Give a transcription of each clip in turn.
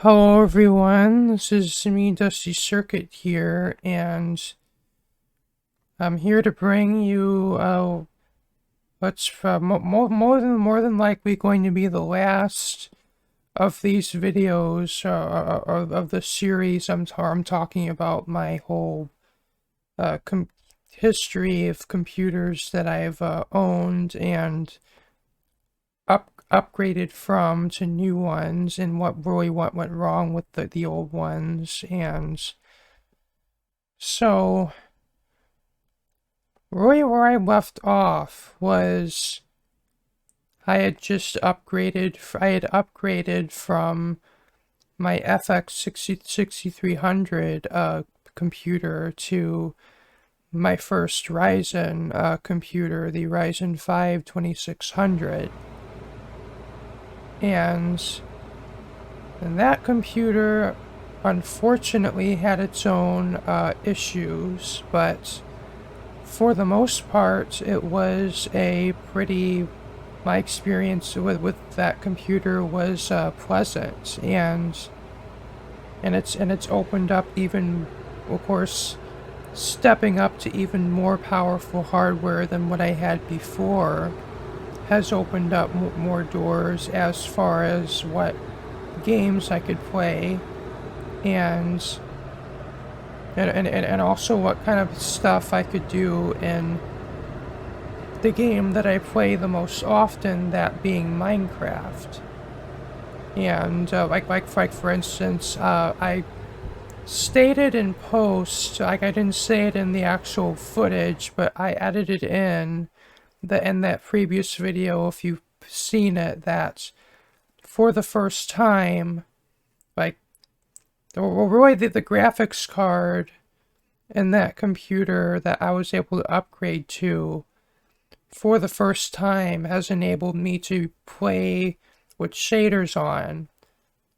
Hello everyone, this is me, Dusty Circuit here, and I'm here to bring you what's more than likely going to be the last of these videos of the series. I'm talking about my whole history of computers that I've owned and upgraded from to new ones, and what went wrong with the old ones. And so really where I left off was I had upgraded from my FX 6300 computer to my first Ryzen computer, the Ryzen 5 2600. And that computer unfortunately had its own issues, but for the most part it was my experience with that computer was pleasant, and it's opened up, even, of course, stepping up to even more powerful hardware than what I had before has opened up more doors as far as what games I could play, and also what kind of stuff I could do in the game that I play the most often, that being Minecraft. And like for instance, I stated in post, like I didn't say it in the actual footage, but I edited in that previous video, if you've seen it, that for the first time, like, really the graphics card in that computer that I was able to upgrade to for the first time has enabled me to play with shaders on.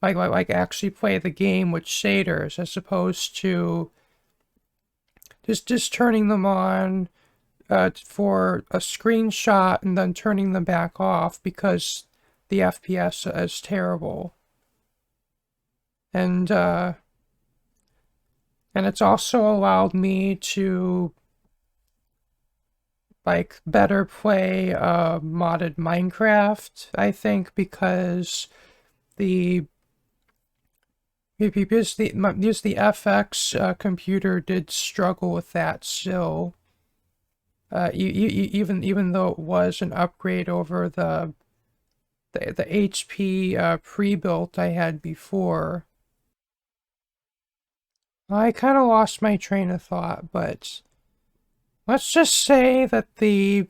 Like actually play the game with shaders, as opposed to just turning them on for a screenshot and then turning them back off because the FPS is terrible. And it's also allowed me to better play modded Minecraft, I think, because the FX computer did struggle with that still. Even though it was an upgrade over the HP pre-built I had before. I kind of lost my train of thought, but let's just say that the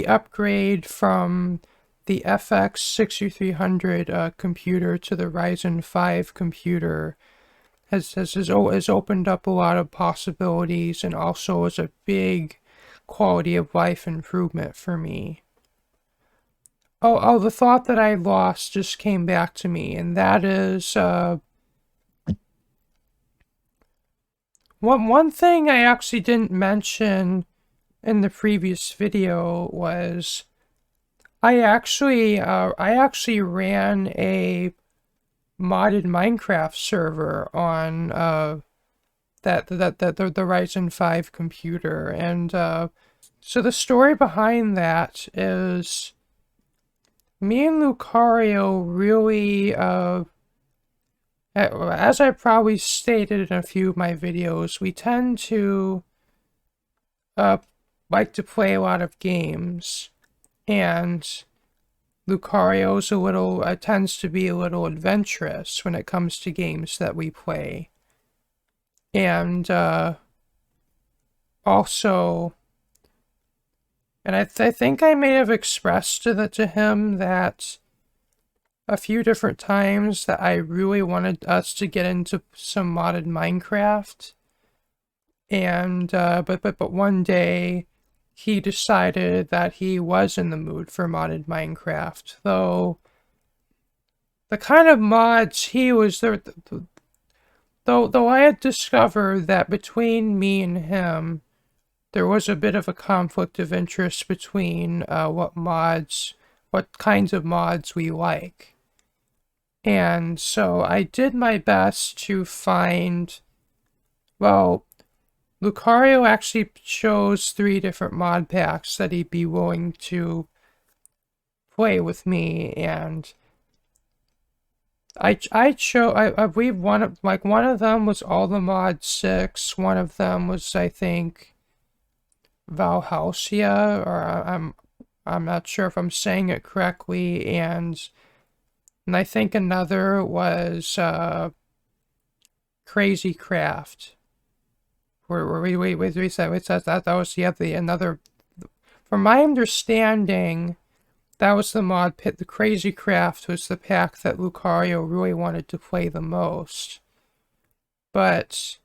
upgrade from the FX 6300 computer to the Ryzen 5 computer has opened up a lot of possibilities, and also is a big quality of life improvement for me. Oh, the thought that I lost just came back to me, and that is one thing I actually didn't mention in the previous video was I actually ran a modded Minecraft server on the Ryzen 5 computer. And so the story behind that is me and Lucario really, as I probably stated in a few of my videos, we tend to like to play a lot of games, and Lucario's tends to be a little adventurous when it comes to games that we play. And also, and I think I may have expressed to him that a few different times that I really wanted us to get into some modded Minecraft. And but one day he decided that he was in the mood for modded Minecraft, though the kind of mods he was there. Though I had discovered that between me and him, there was a bit of a conflict of interest between what kinds of mods we like. And so I did my best to find, well, Lucario actually chose 3 different mod packs that he'd be willing to play with me, and I believe one of them was all the mod 6, one of them was, I think, Valhausia, or I'm not sure if I'm saying it correctly, and I think another was Crazy Craft. We said that was the another. From my understanding, that was the mod pit. The Crazy Craft was the pack that Lucario really wanted to play the most. But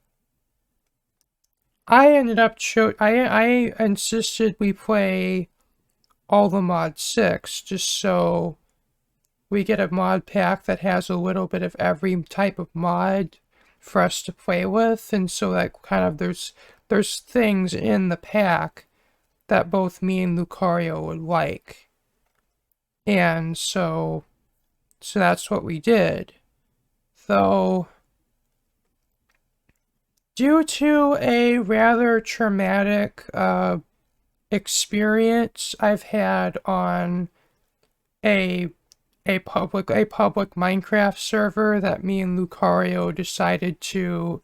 I ended up I insisted we play all the mod 6 just so we get a mod pack that has a little bit of every type of mod for us to play with, and so that kind of there's things in the pack that both me and Lucario would like. And so that's what we did. Though, due to a rather traumatic experience I've had on a public Minecraft server that me and Lucario decided to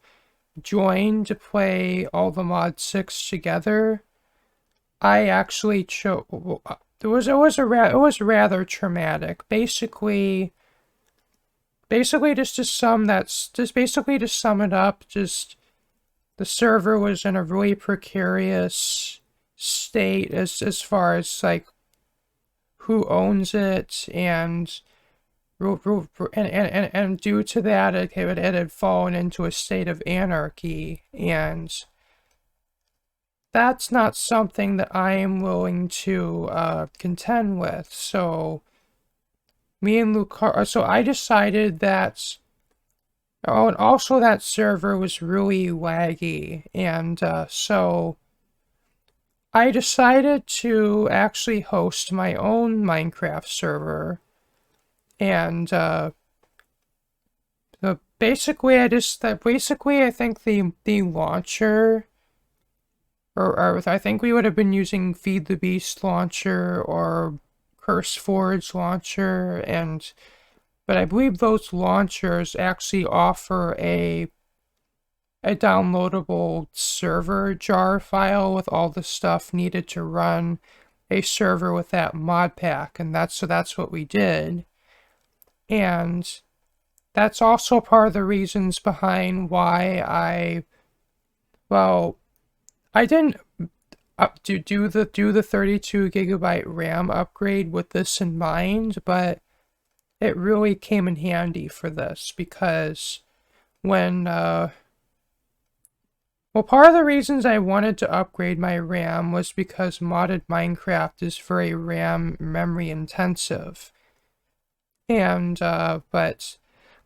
join to play all the mod 6 together, I actually chose. It was rather traumatic. Basically just to sum it up, just the server was in a really precarious state as far as like who owns it, and due to that, it had fallen into a state of anarchy, and that's not something that I am willing to contend with. So me and Lucario, so I decided that. Oh, and also that server was really laggy, and so I decided to actually host my own Minecraft server, and basically I think the launcher, or I think we would have been using Feed the Beast launcher or CurseForge launcher, but I believe those launchers actually offer a downloadable server jar file with all the stuff needed to run a server with that mod pack, and that's what we did. And that's also part of the reasons behind why I didn't do the 32 gigabyte RAM upgrade with this in mind, but it really came in handy for this, because when part of the reasons I wanted to upgrade my RAM was because modded Minecraft is very RAM memory intensive. And, but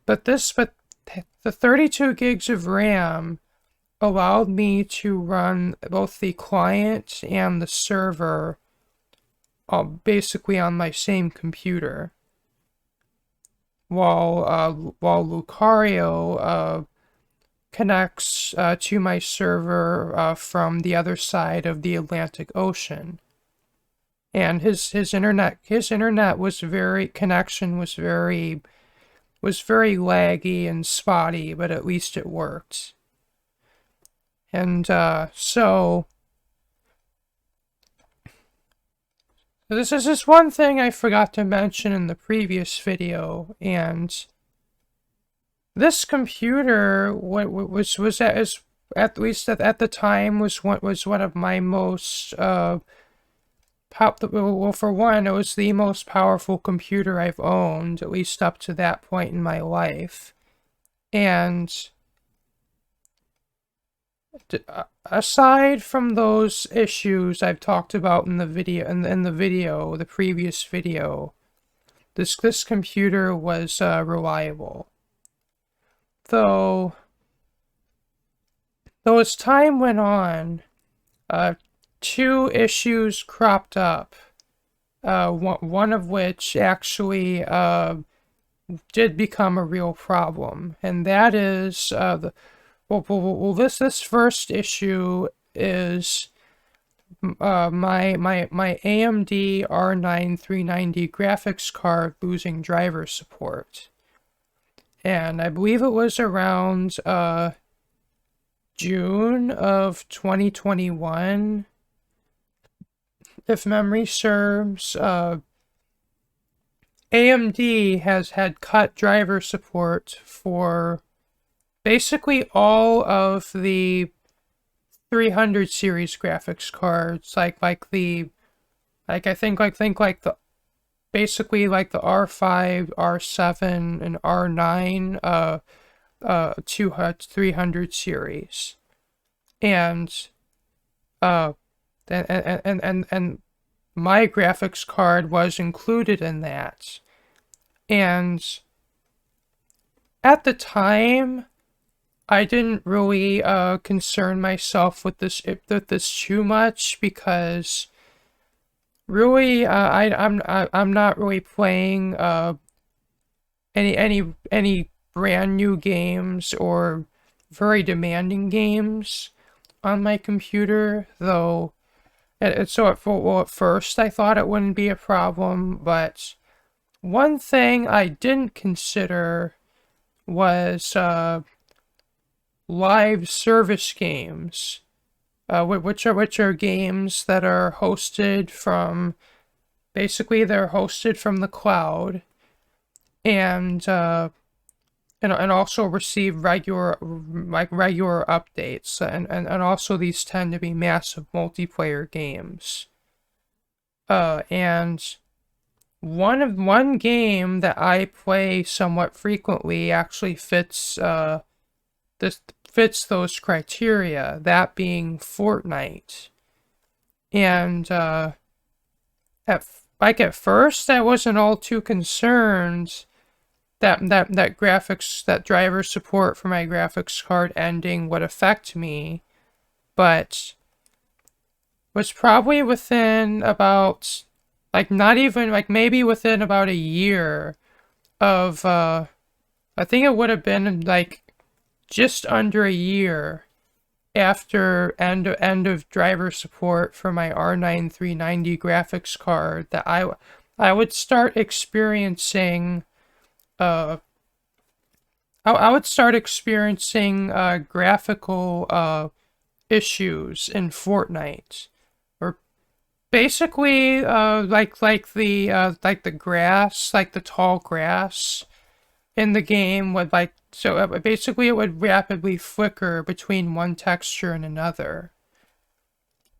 the 32 gigs of RAM allowed me to run both the client and the server basically on my same computer. While Lucario connects to my server from the other side of the Atlantic Ocean, and his internet connection was very laggy and spotty, but at least it worked. And so this is just one thing I forgot to mention in the previous video, and this computer was at least at the time was one of my most well, for one, it was the most powerful computer I've owned, at least up to that point in my life. And aside from those issues I've talked about in the video, the previous video, this computer was reliable. Though as time went on, 2 issues cropped up. One of which actually did become a real problem, and that is this first issue is my AMD R9 390 graphics card losing driver support. And I believe it was around June of 2021, if memory serves. AMD has had cut driver support for basically all of the 300 series graphics cards, like the basically like the R5, R7, and R9 300 series, and and my graphics card was included in that. And at the time, I didn't really concern myself with this too much, because really I'm not really playing any brand new games or very demanding games on my computer, though. So at first I thought it wouldn't be a problem, but one thing I didn't consider was live service games, which are games that are hosted from, basically they're hosted from the cloud, and also receive regular updates, and also these tend to be massive multiplayer games. And one game that I play somewhat frequently actually fits those criteria, that being Fortnite. And at first I wasn't all too concerned that driver support for my graphics card ending would affect me, but was probably within about, not even, maybe within about a year of, I think it would have been just under a year after end of driver support for my R9 390 graphics card, that I would start experiencing I would start experiencing graphical issues in Fortnite, or basically the grass, the tall grass in the game would basically it would rapidly flicker between one texture and another,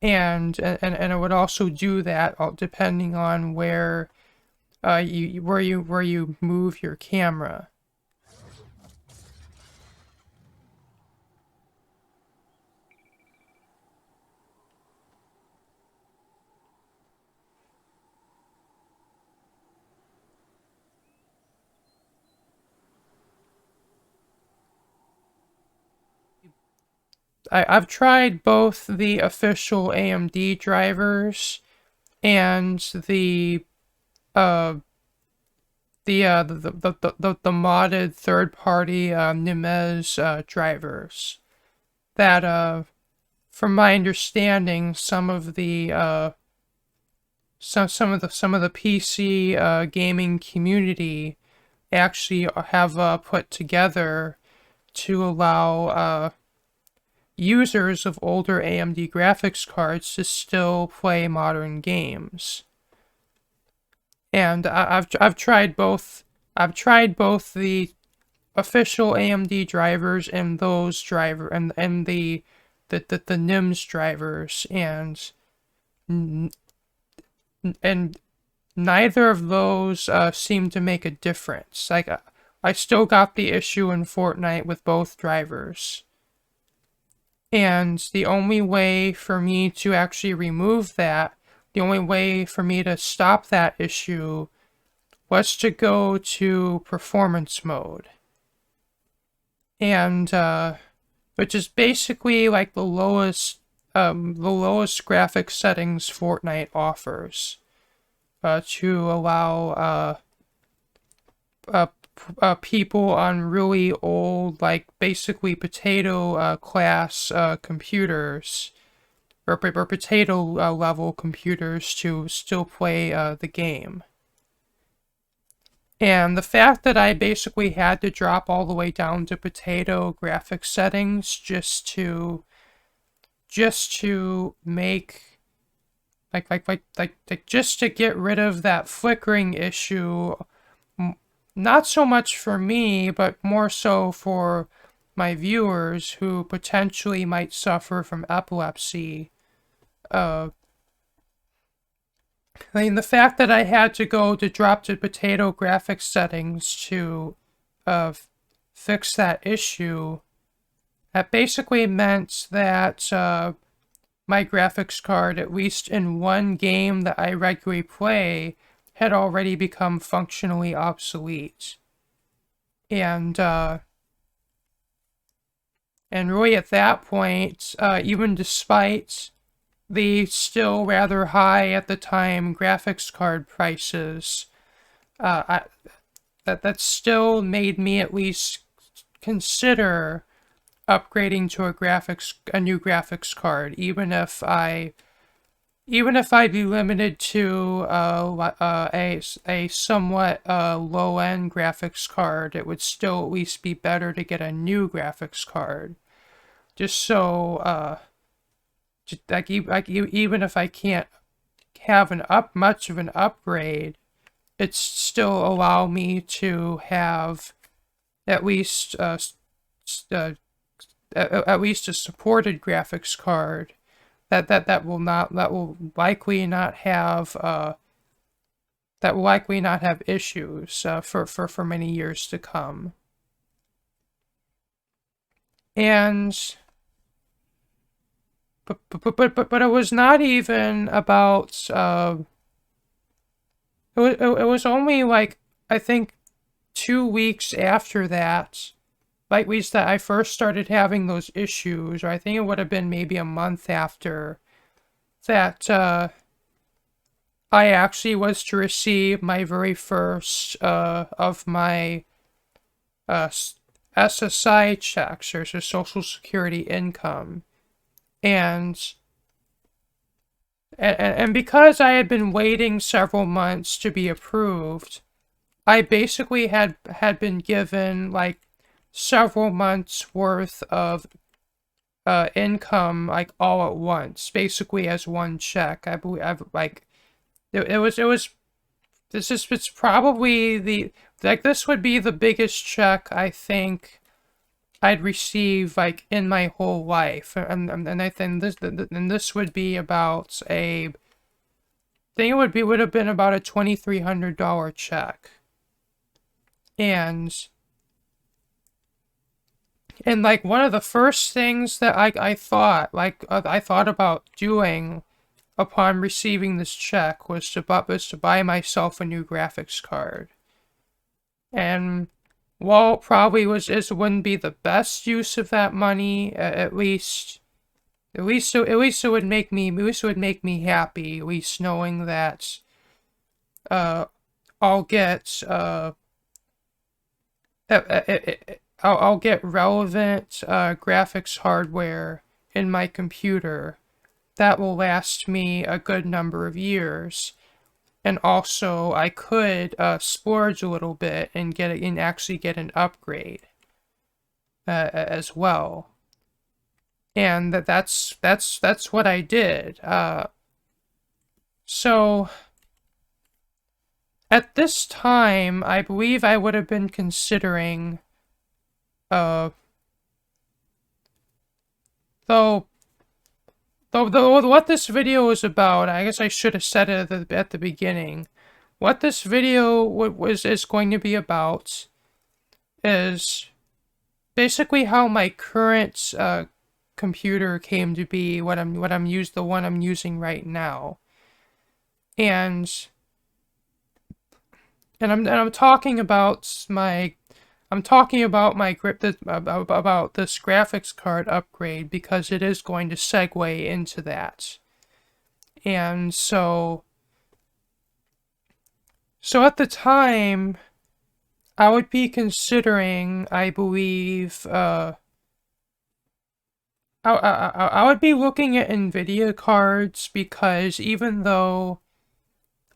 and it would also do that depending on where you move your camera. I've tried both the official AMD drivers and the modded third-party Nimez drivers. That from my understanding, some of the PC gaming community actually have put together to allow users of older AMD graphics cards to still play modern games. And I've tried both. I've tried both the official AMD drivers and those and the NIMS drivers, and neither of those seem to make a difference. I still got the issue in Fortnite with both drivers. And the only way for me to actually remove that, the only way for me to stop that issue, was to go to performance mode. And which is basically like the lowest graphics settings Fortnite offers, to allow people on really old, like basically potato class computers, or potato level computers to still play the game. And the fact that I basically had to drop all the way down to potato graphics settings just to make just to get rid of that flickering issue, not so much for me, but more so for my viewers who potentially might suffer from epilepsy. I mean, the fact that I had to drop to potato graphics settings to fix that issue, that basically meant that my graphics card, at least in one game that I regularly play, had already become functionally obsolete. And really at that point, even despite the still rather high at the time graphics card prices, that still made me at least consider upgrading to a new graphics card, even if I'd be limited to a somewhat low-end graphics card. It would still at least be better to get a new graphics card, just so even if I can't have much of an upgrade, it's still allow me to have at least at least a supported graphics card that will likely not have issues for many years to come. And but it was not even about it was only like, I think, 2 weeks after that, like at least that I first started having those issues, or I think it would have been maybe a month after that, I actually was to receive my very first of my SSI checks, or so Social Security income. And because I had been waiting several months to be approved, I basically had been given like several months worth of income, like all at once, basically as one check. I believe it's probably this would be the biggest check I think I'd receive like in my whole life, and I think this would be about I think it would have been about a $2,300 check. And like one of the first things that I thought about doing upon receiving this check was to buy myself a new graphics card. And while it probably wouldn't be the best use of that money, at least it would make me happy, at least knowing that I'll get relevant graphics hardware in my computer that will last me a good number of years. And also, I could splurge a little bit and actually get an upgrade as well. And that's what I did. So at this time, I believe I would have been considering, though what this video is about, I guess I should have said it at the beginning. What this video is going to be about is basically how my current computer came to be the one I'm using right now, and I'm talking about about this graphics card upgrade because it is going to segue into that. And so at the time, I would be considering, I believe, I would be looking at Nvidia cards because even though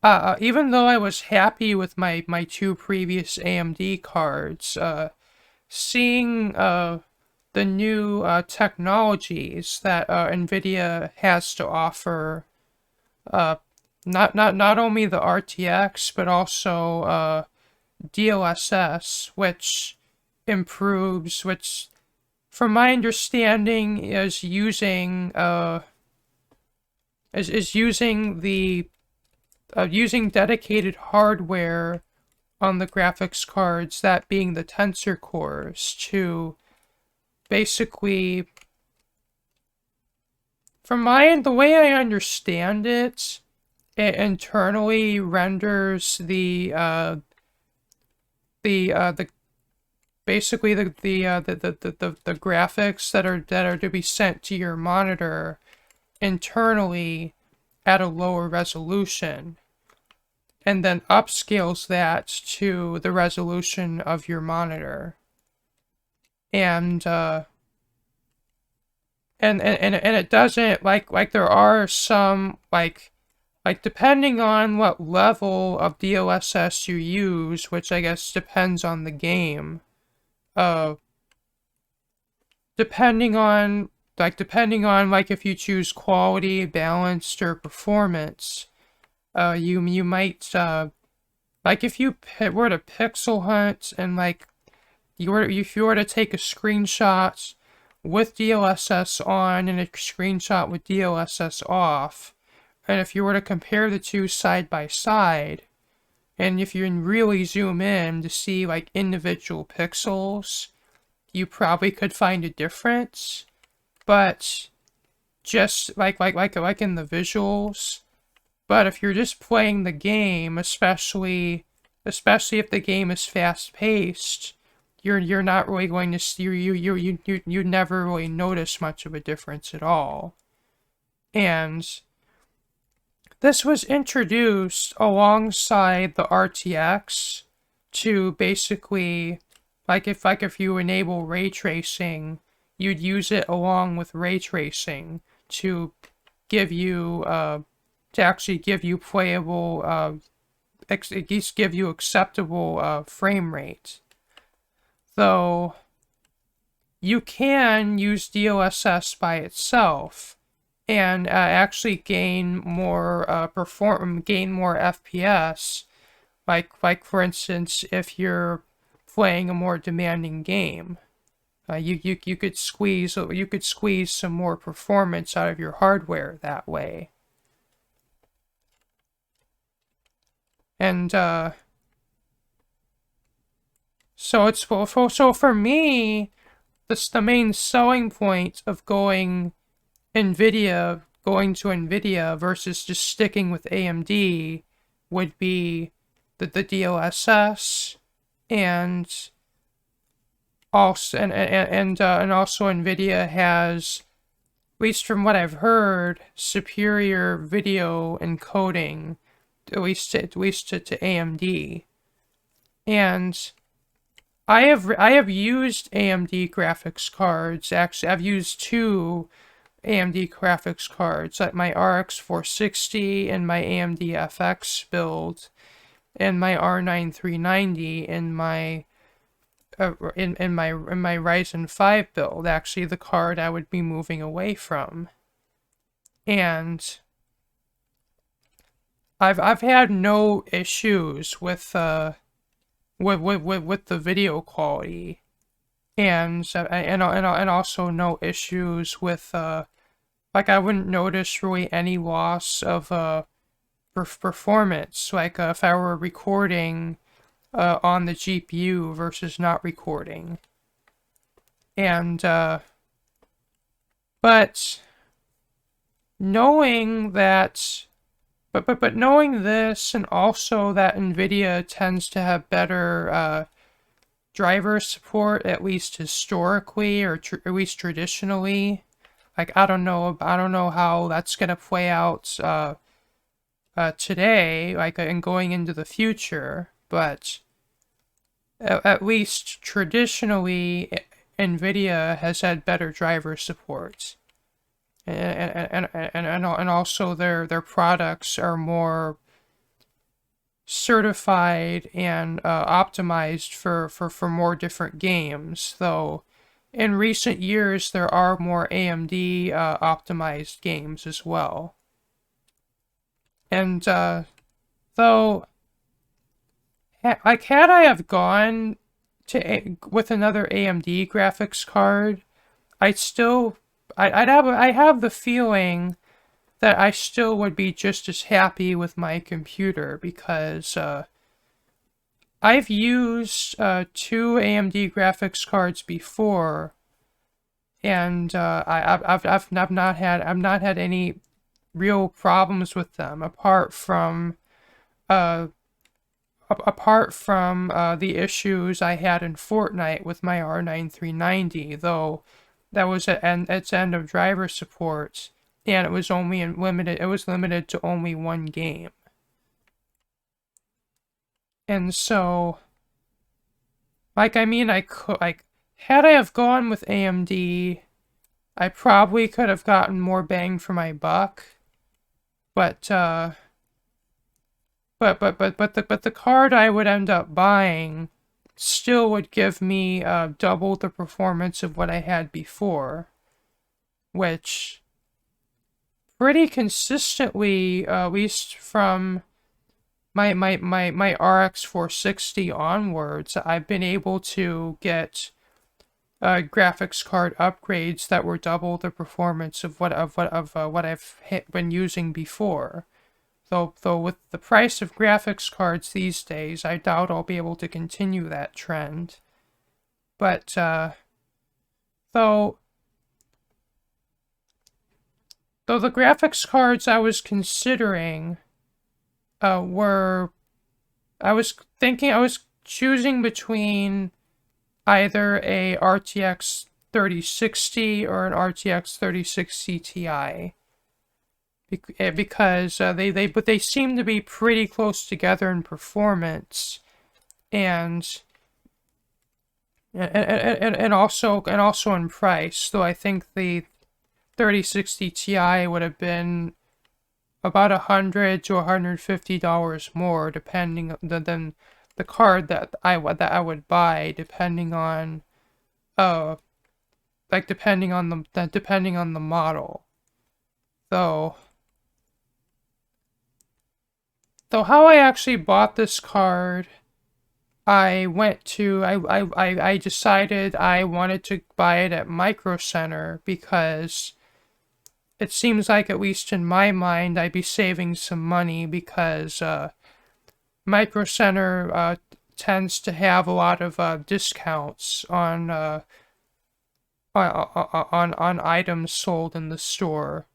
I was happy with my two previous AMD cards, seeing the new technologies that Nvidia has to offer, uh, not only the RTX but also Dlss, which from my understanding is using using dedicated hardware on the graphics cards, that being the tensor cores, to basically, the way I understand it, it internally renders the basically the graphics that are to be sent to your monitor internally at a lower resolution, and then upscales that to the resolution of your monitor. And and it doesn't, like there are some, like depending on what level of DLSS you use, which I guess depends on the game, uh depending on if you choose quality, balanced, or performance, you might if you were to pixel hunt, and if you were to take a screenshot with DLSS on and a screenshot with DLSS off, and if you were to compare the two side by side, and if you really zoom in to see individual pixels, you probably could find a difference. But just like in the visuals. But if you're just playing the game, especially if the game is fast paced, you're not really going to see, you never really notice much of a difference at all. And this was introduced alongside the RTX to basically, if you enable ray tracing, you'd use it along with ray tracing to give you actually give you playable, at least give you acceptable frame rate. Though you can use DLSS by itself and actually gain more FPS. Like for instance, if you're playing a more demanding game, you could squeeze some more performance out of your hardware that way. And so for me, the main selling point of going to Nvidia versus just sticking with AMD would be the DLSS, and also Nvidia has, at least from what I've heard, superior video encoding, at least to AMD. And I have used AMD graphics cards. Actually, I've used two AMD graphics cards, like my RX 460 and my AMD FX build, and my R9 390 in my Ryzen 5 build. Actually, the card I would be moving away from. And I've had no issues with the video quality, and also no issues with I wouldn't notice really any loss of performance, if I were recording on the GPU versus not recording. And but knowing that. But knowing this, and also that Nvidia tends to have better driver support, at least historically, or at least traditionally, I don't know how that's gonna play out today, and going into the future. But at least traditionally, Nvidia has had better driver support, and also their products are more certified and optimized for more different games. Though in recent years there are more AMD optimized games as well. And though, like, had I have gone to with another AMD graphics card, I'd still, I have the feeling that I still would be just as happy with my computer, because I've used two AMD graphics cards before, and I've not had any real problems with them, apart from the issues I had in Fortnite with my R9 390, though that was at its end of driver support, and it was only limited to only one game. And so, like, I mean, I could, like, had I have gone with AMD, I probably could have gotten more bang for my buck, but the card I would end up buying still would give me double the performance of what I had before, which pretty consistently, at least from my RX 460 onwards, I've been able to get graphics card upgrades that were double the performance of what I've been using before. Though with the price of graphics cards these days, I doubt I'll be able to continue that trend. But though the graphics cards I was considering were, I was choosing between either a RTX 3060 or an RTX 3060 Ti. Because they seem to be pretty close together in performance, and also in price. Though I think the 3060 Ti would have been about $100 to $150 more, depending than the card that I would buy, depending on depending on the model. Though how I actually bought this card, I decided I wanted to buy it at Microcenter, because it seems like, at least in my mind, I'd be saving some money, because Microcenter tends to have a lot of discounts on items sold in the store.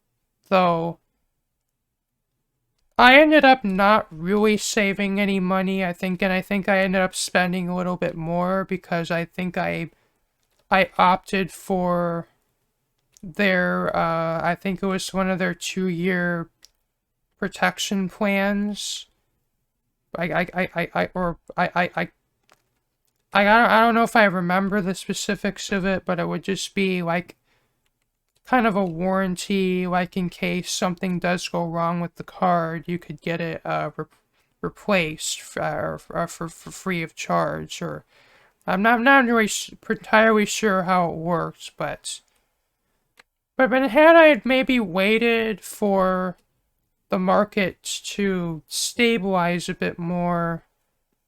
Though I ended up not really saving any money, I think I ended up spending a little bit more, because I think I opted for their I think it was one of their 2-year protection plans. I don't know if I remember the specifics of it, but it would just be like kind of a warranty, like in case something does go wrong with the card, you could get it replaced for free of charge. Or I'm not really entirely sure how it works, but had I maybe waited for the market to stabilize a bit more,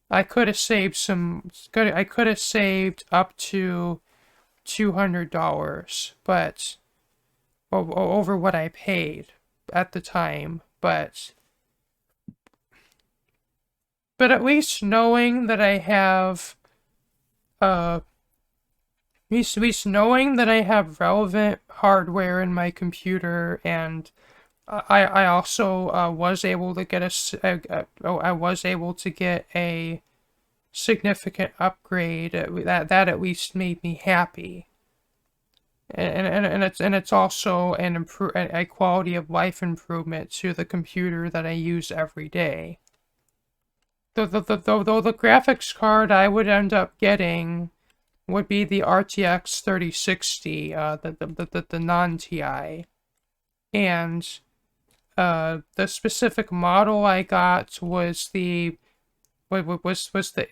I could have saved up to $200, but over what I paid at the time. But at least knowing that I have at least knowing that I have relevant hardware in my computer, and I also was able to get a significant upgrade that at least made me happy. And it's also a quality of life improvement to the computer that I use every day. the graphics card I would end up getting would be the RTX 3060, the non-TI. And the specific model I got was the Asus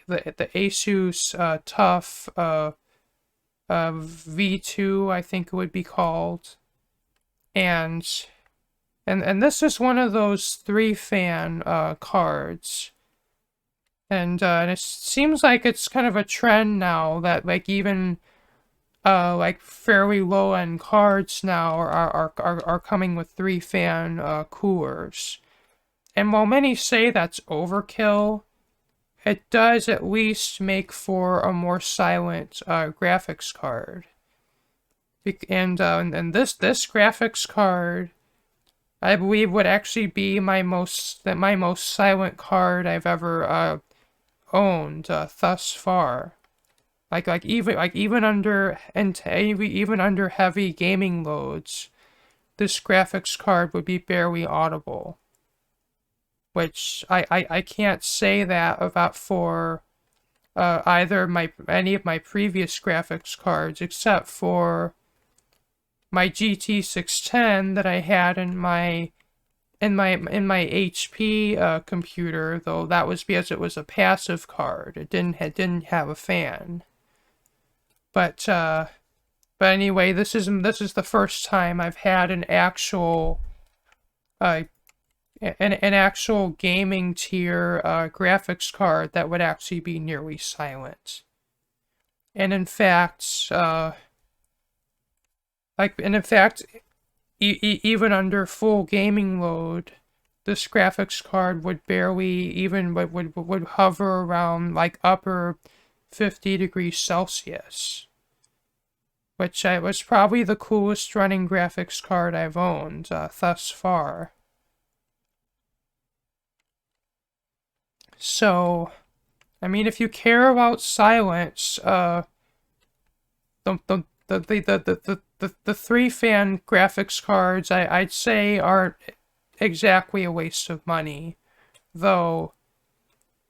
Tuff V2, I think it would be called. And this is one of those 3-fan cards. And it seems like it's kind of a trend now that like even like fairly low-end cards now are coming with 3-fan coolers. And while many say that's overkill, it does at least make for a more silent graphics card. And this graphics card, I believe, would actually be my most silent card I've ever owned thus far. Even under heavy gaming loads, this graphics card would be barely audible. Which I can't say that about for either any of my previous graphics cards, except for my GT 610 that I had in my HP computer, though that was because it was a passive card. It didn't have a fan. But anyway, this is the first time I've had an actual gaming tier graphics card that would actually be nearly silent. And in fact, even under full gaming load, this graphics card would barely even would hover around like upper 50 degrees Celsius, which was probably the coolest running graphics card I've owned thus far. So, I mean, if you care about silence, the 3-fan graphics cards I'd say aren't exactly a waste of money, though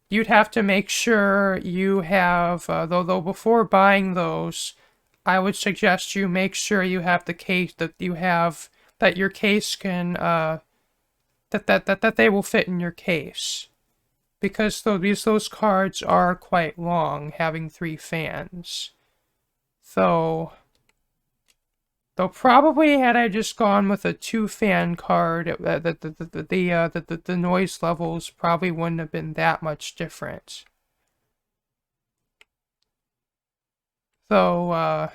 you'd have to make sure you have though before buying those, I would suggest you make sure you have the case that your case can that they will fit in your case. Because those cards are quite long, having 3 fans. Though probably had I just gone with a 2-fan card, the noise levels probably wouldn't have been that much different. But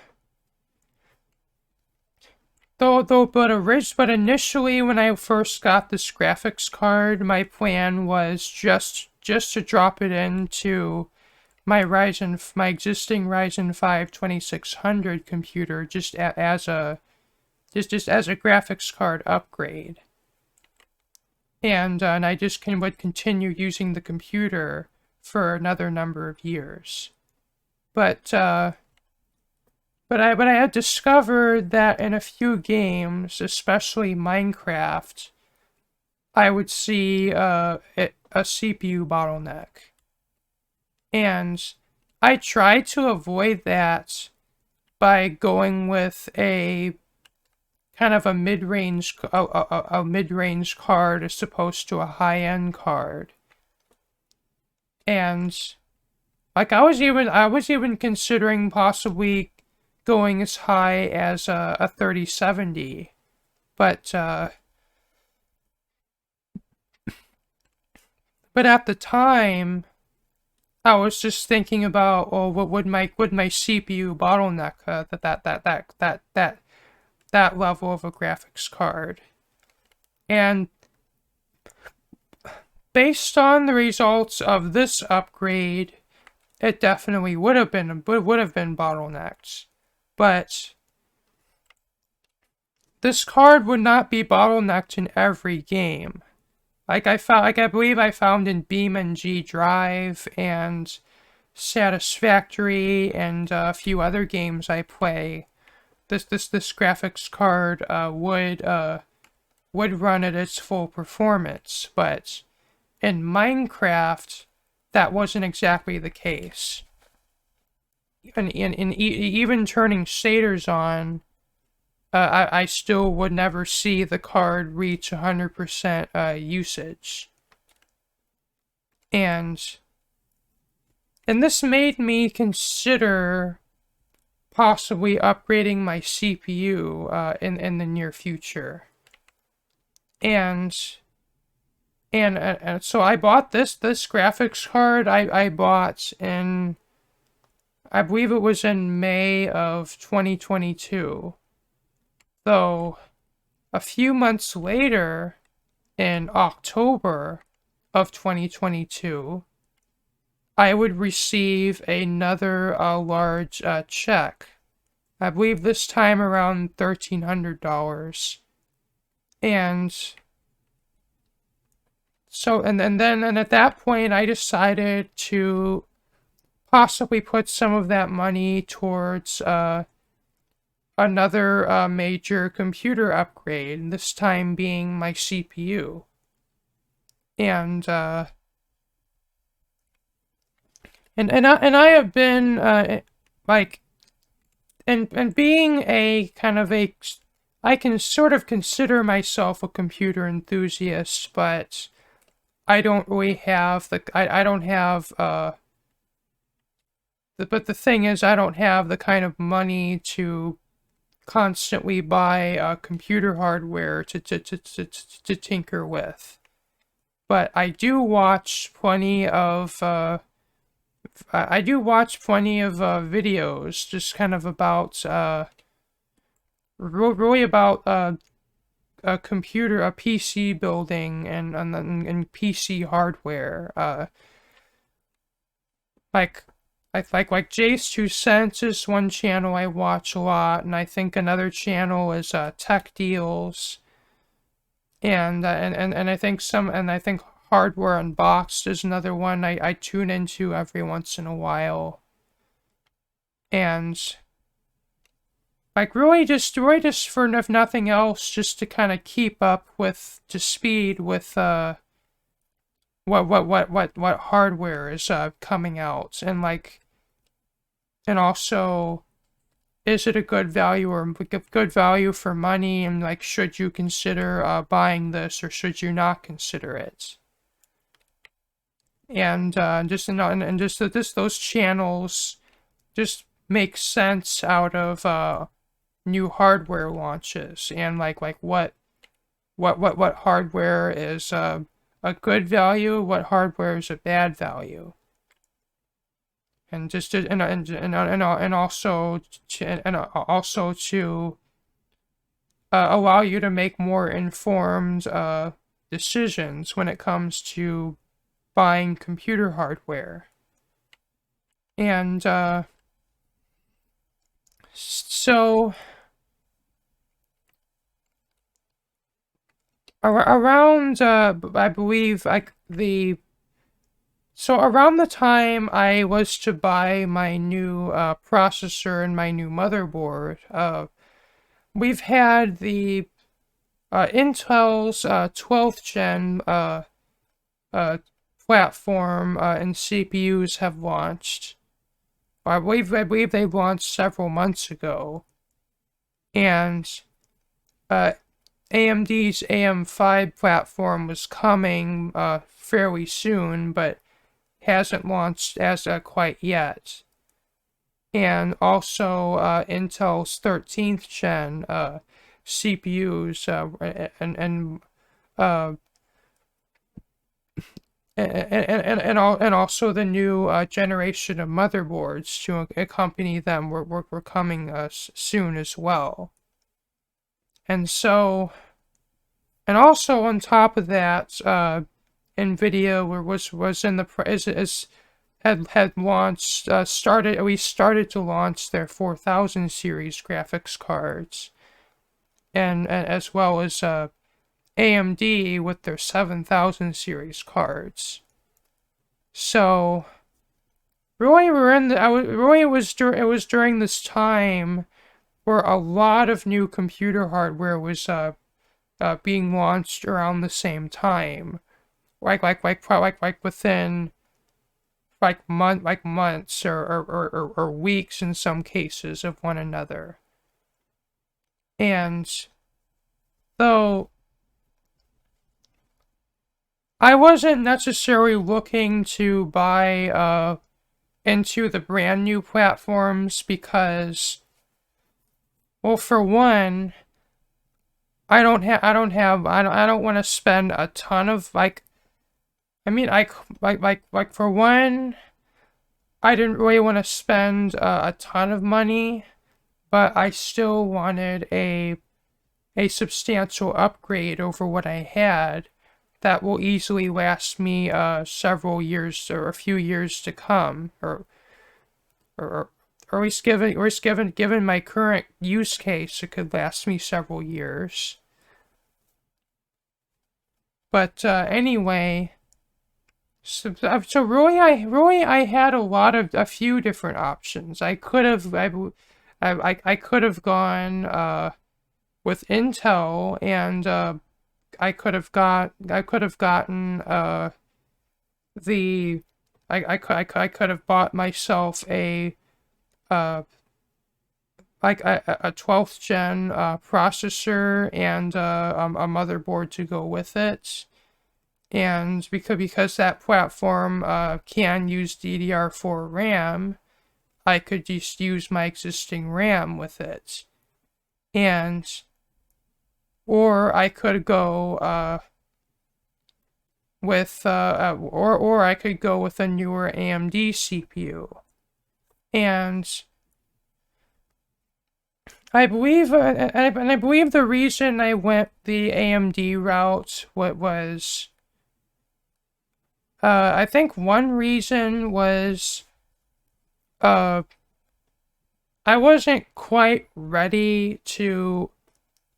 initially when I first got this graphics card, my plan was just to drop it into my existing Ryzen 5 2600 computer, just as a graphics card upgrade, and I just would continue using the computer for another number of years, but I had discovered that in a few games, especially Minecraft, I would see a CPU bottleneck. And I tried to avoid that by going with a kind of a mid-range card as opposed to a high-end card. And like I was even considering possibly going as high as a 3070, but at the time, I was just thinking about, oh, what would my CPU bottleneck that level of a graphics card, and based on the results of this upgrade, it definitely would have been bottlenecked. But this card would not be bottlenecked in every game. I believe I found in BeamNG Drive and Satisfactory and a few other games I play, this graphics card would run at its full performance. But in Minecraft, that wasn't exactly the case. And even turning shaders on, I still would never see the card reach 100% usage. And this made me consider possibly upgrading my CPU in the near future. And so I bought this graphics card. I bought in, I believe it was in May of 2022. Though a few months later, in October of 2022, I would receive another large check. I believe this time around $1,300. And so, and at that point, I decided to possibly put some of that money towards another major computer upgrade, this time being my CPU. And I have been like, and being a kind of a, I can sort of consider myself a computer enthusiast, but I don't really have the, I don't have but the thing is, I don't have the kind of money to constantly buy computer hardware to tinker with. But I do watch plenty of videos just kind of about really about a PC building and PC hardware. Like Jay's 2 Cents is one channel I watch a lot, and I think another channel is Tech Deals, and I think Hardware Unboxed is another one I tune into every once in a while, and like really just for if nothing else, just to kind of keep up to speed with what hardware is coming out, and like. And also, is it a good value or good value for money? And like, should you consider buying this, or should you not consider it? And those channels just make sense out of new hardware launches, and like what hardware is a good value, what hardware is a bad value. And just also to allow you to make more informed decisions when it comes to buying computer hardware. And so around I believe So around the time I was to buy my new processor and my new motherboard, we've had the Intel's 12th gen platform and CPUs have launched. I believe they launched several months ago, and AMD's AM5 platform was coming fairly soon, but hasn't launched as quite yet. And also Intel's 13th gen CPUs and also the new generation of motherboards to accompany them were coming soon as well. And so, and also on top of that, Nvidia was in the had launched started to launch their 4000 series graphics cards, and as well as AMD with their 7000 series cards. So really it was during this time where a lot of new computer hardware was being launched around the same time. Like within months or weeks in some cases of one another. And though I wasn't necessarily looking to buy into the brand new platforms because, well, for one, I don't want to spend a ton of for one, I didn't really want to spend a ton of money, but I still wanted a substantial upgrade over what I had that will easily last me several years or a few years to come, or at least given my current use case, it could last me several years. But anyway, so really I had a few different options. I could have gone with Intel, and I could have gotten the I could have bought myself a 12th gen processor and a motherboard to go with it. And because that platform can use DDR4 RAM, I could just use my existing RAM with it. And or I could go with or I could go with a newer AMD CPU. And I believe the reason I went the AMD route was I think one reason was I wasn't quite ready to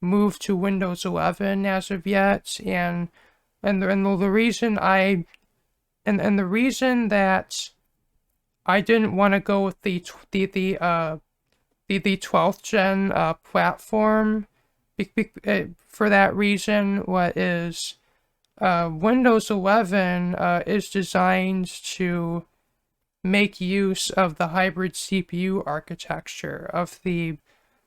move to Windows 11 as of yet, and the reason the reason that I didn't want to go with the 12th gen platform for that reason is Windows 11 is designed to make use of the hybrid CPU architecture of the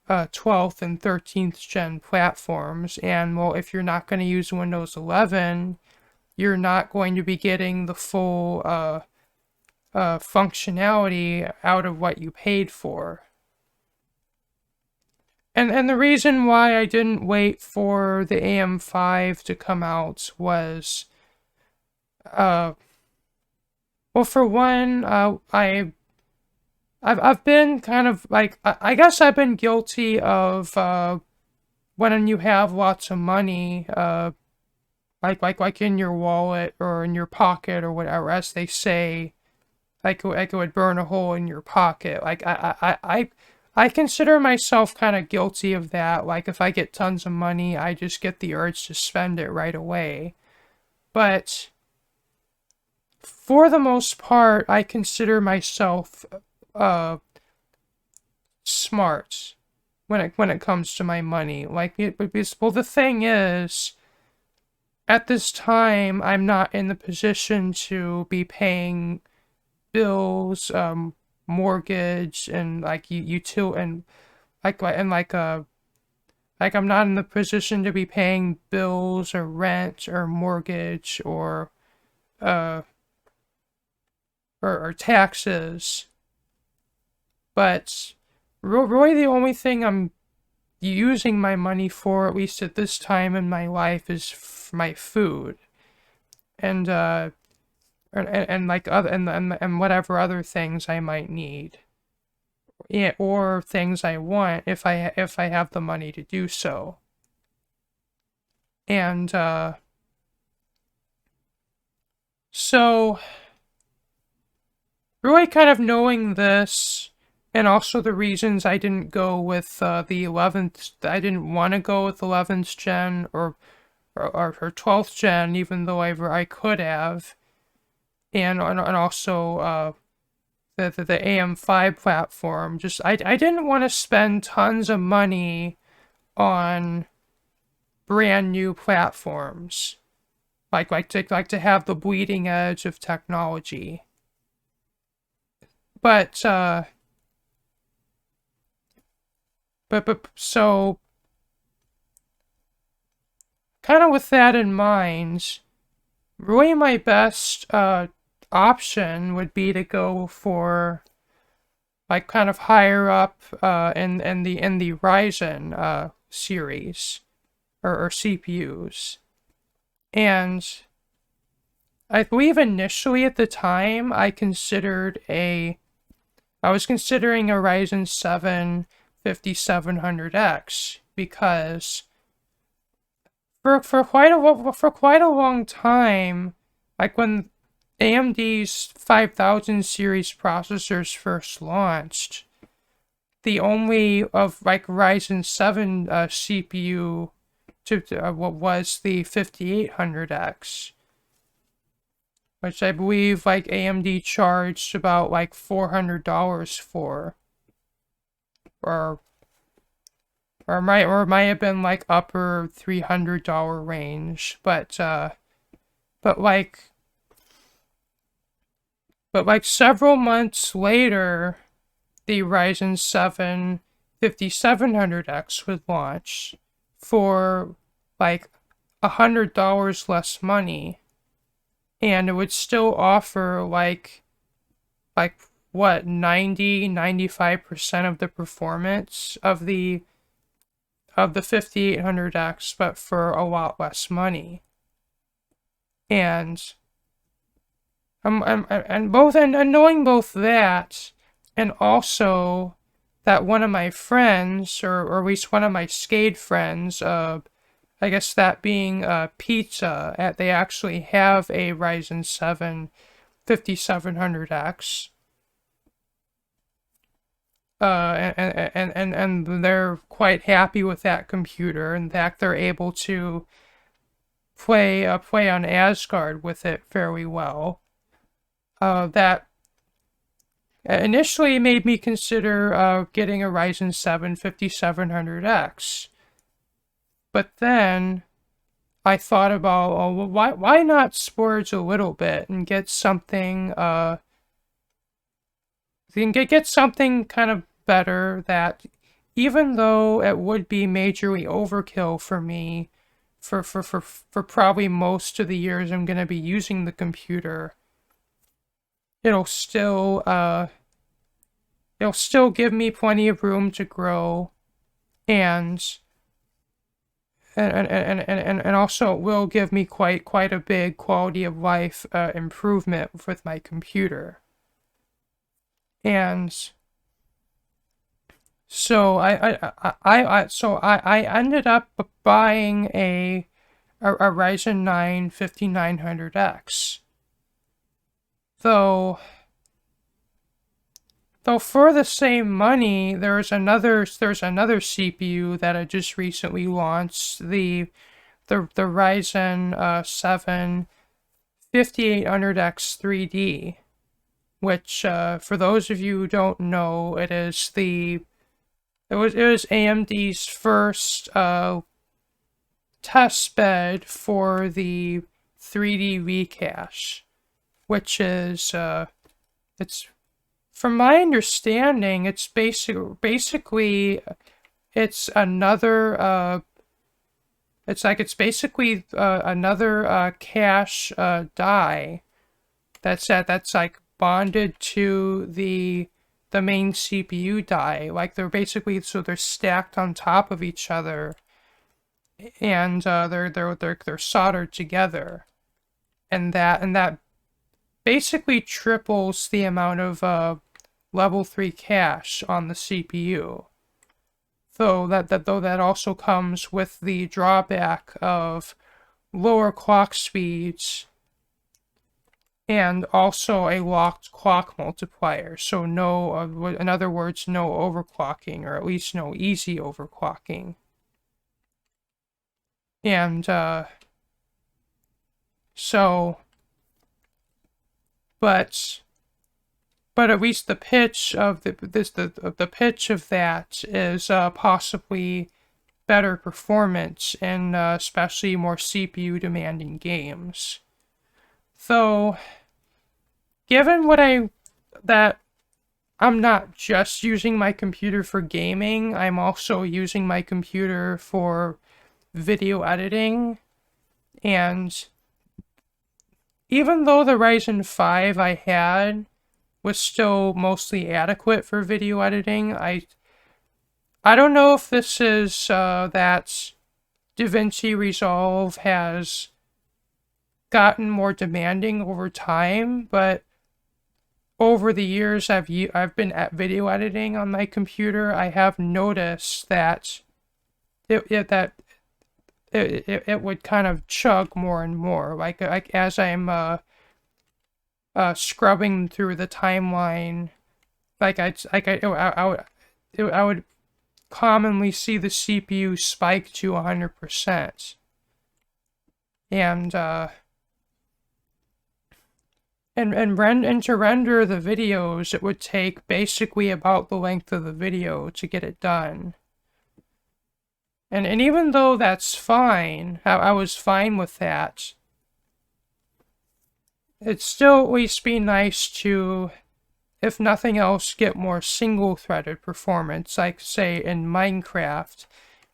12th and 13th gen platforms, and well, if you're not going to use Windows 11, you're not going to be getting the full functionality out of what you paid for. And the reason why I didn't wait for the AM5 to come out was, well, for one, I've been kind of I guess I've been guilty of when you have lots of money, like in your wallet or in your pocket or whatever, as they say, like it would burn a hole in your pocket. I consider myself kind of guilty of that. Like, if I get tons of money, I just get the urge to spend it right away. But for the most part, I consider myself smart when it comes to my money. Well, the thing is, at this time, I'm not in the position to be paying bills, mortgage, and I'm not in the position to be paying bills or rent or mortgage or taxes. But really the only thing I'm using my money for, at least at this time in my life, is my food. And whatever other things I might need, yeah, or things I want if I have the money to do so. And so really kind of knowing this, and also the reasons I didn't go with the 11th, I didn't want to go with 11th gen or 12th gen, even though I could have. And also the AM5 platform. Just I didn't want to spend tons of money on brand new platforms, like to have the bleeding edge of technology. but so kind of with that in mind, really my best option would be to go for like kind of higher up in the Ryzen series or CPUs. And I believe initially at the time I was considering a Ryzen 7 5700X because for quite a long time, like when AMD's 5000 series processors first launched, the only of like Ryzen 7 CPU what was the 5800X, which I believe like AMD charged about like $400 for, or might have been like upper $300 range, but like several months later, the Ryzen 7 5700X would launch for like $100 less money, and it would still offer like what 95% of the performance of the 5800X, but for a lot less money. And knowing both that, and also that one of my friends, or at least one of my Skade friends, I guess that being Pizza, they actually have a Ryzen 7 5700X. And they're quite happy with that computer. In fact, they're able to play on Asgard with it fairly well. That initially made me consider getting a Ryzen 7 5700X. But then I thought about, oh, well, why not splurge a little bit and get something get something kind of better that, even though it would be majorly overkill for me for probably most of the years I'm going to be using the computer, it'll still give me plenty of room to grow, and also it will give me quite a big quality of life improvement with my computer. And so I ended up buying a Ryzen 9 5900X. Though for the same money, there's another CPU that I just recently launched, the Ryzen 7 5800X 3D, which for those of you who don't know, it was AMD's first test bed for the 3D V-cache, which is it's, from my understanding, it's basically it's another another cache die that's like bonded to the main CPU die. Like they're basically, so they're stacked on top of each other, and they're soldered together, and that basically triples the amount of level 3 cache on the CPU. Though that also comes with the drawback of lower clock speeds, and also a locked clock multiplier. So no, in other words, no overclocking, or at least no easy overclocking. And so, but at least the pitch of the pitch of that is possibly better performance in especially more CPU demanding games. Though, given that I'm not just using my computer for gaming, I'm also using my computer for video editing. And even though the Ryzen 5 I had was still mostly adequate for video editing, I don't know if this is that DaVinci Resolve has gotten more demanding over time, but over the years I've been at video editing on my computer, I have noticed that it would kind of chug more and more, like as I'm scrubbing through the timeline, I would commonly see the CPU spike to 100%, and to render the videos, it would take basically about the length of the video to get it done. And even though that's fine, I was fine with that, it'd still at least be nice to, if nothing else, get more single-threaded performance, like, say, in Minecraft,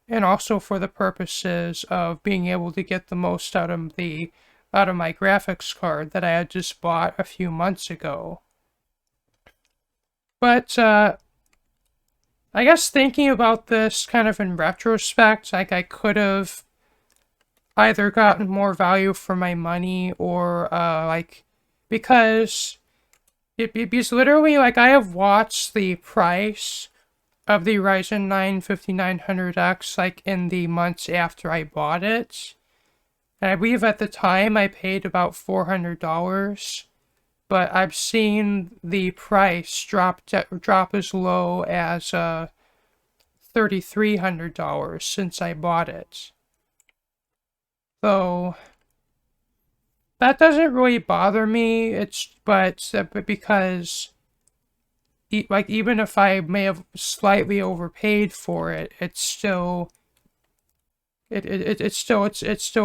and also for the purposes of being able to get the most out of my graphics card that I had just bought a few months ago. But, I guess thinking about this kind of in retrospect, like, I could have either gotten more value for my money or, because it's literally, like, I have watched the price of the Ryzen 9 5900X, like, in the months after I bought it. And I believe at the time I paid about $400, but I've seen the price drop as low as $3,300 since I bought it. So that doesn't really bother me. But because even if I may have slightly overpaid for it, it still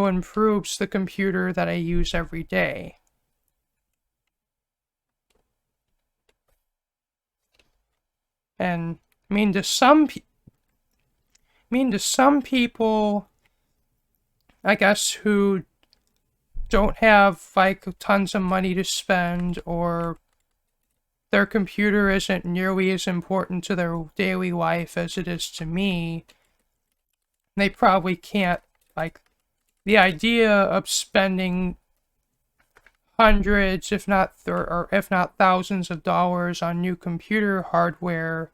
improves the computer that I use every day. And I mean, to some people, I guess, who don't have like tons of money to spend, or their computer isn't nearly as important to their daily life as it is to me, they probably can't, like, the idea of spending hundreds, if not thousands of dollars on new computer hardware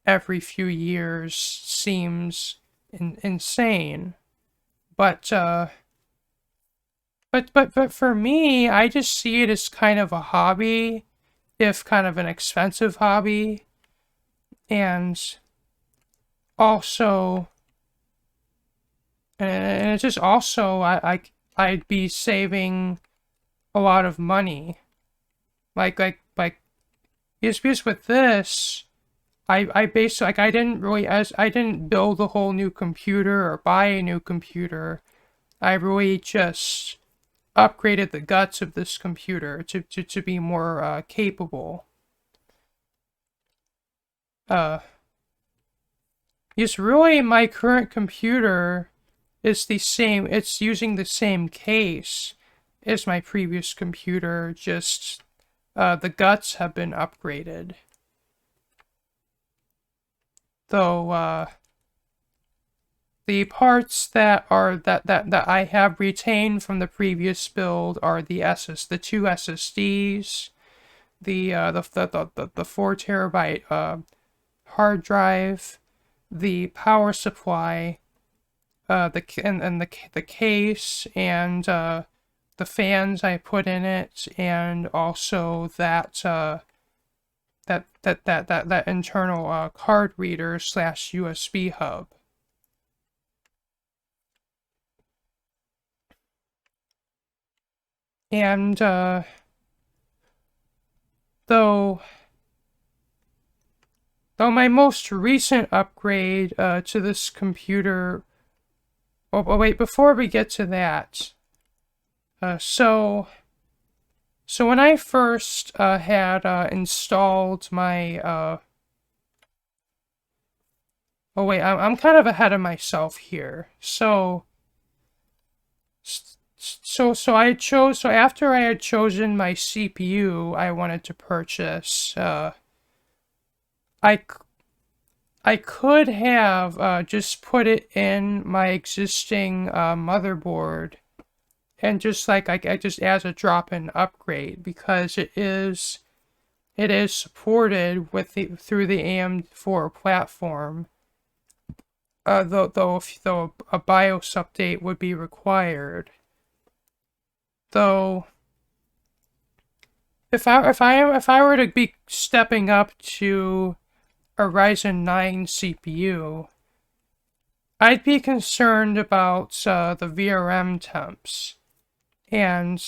every few years seems insane. But for me, I just see it as kind of a hobby, if kind of an expensive hobby, and also, and it's just also, I'd be saving a lot of money. Like just with this, I basically, like, I didn't build a whole new computer or buy a new computer. I really just upgraded the guts of this computer to be more capable. Yes, really, my current computer is the same. It's using the same case as my previous computer, just the guts have been upgraded. Though the parts that I have retained from the previous build are the two SSDs, the 4 TB hard drive, the power supply, the case, and the fans I put in it, and also that internal card reader / USB hub. And though my most recent upgrade to this computer, oh wait, before we get to that, so So when I first had installed my oh wait, I'm kind of ahead of myself here. So after I had chosen my CPU I wanted to purchase, I could have just put it in my existing motherboard and just like I just as a drop-in upgrade, because it is supported with through the AM4 platform. Though a BIOS update would be required. Though if I were to be stepping up to a Ryzen 9 CPU, I'd be concerned about the VRM temps, and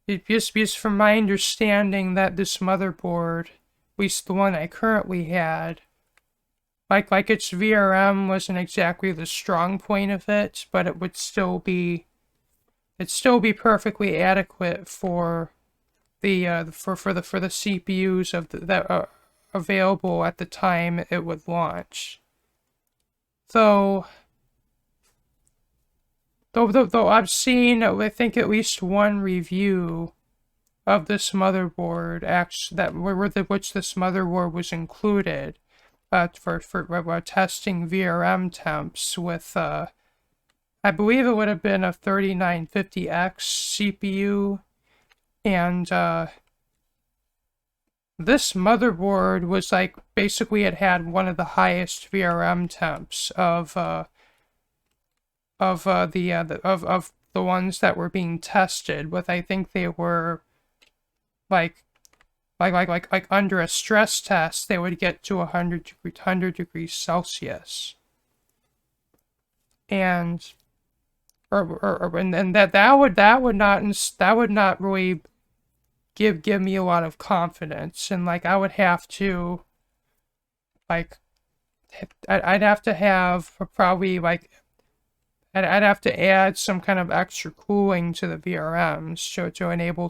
it just because from my understanding that this motherboard, at least the one I currently had, like its VRM wasn't exactly the strong point of it, but it would still be perfectly adequate for the for the CPUs that are available at the time it would launch. Though I've seen, I think, at least one review of this motherboard which this motherboard was included for testing VRM temps with I believe it would have been a 3950X CPU, and this motherboard was like basically it had one of the highest VRM temps of the ones that were being tested with. I think they were like under a stress test they would get to 100 degrees Celsius, and and that would not really give me a lot of confidence, and like I would have to like I'd have to have probably like I'd have to add some kind of extra cooling to the VRMs to enable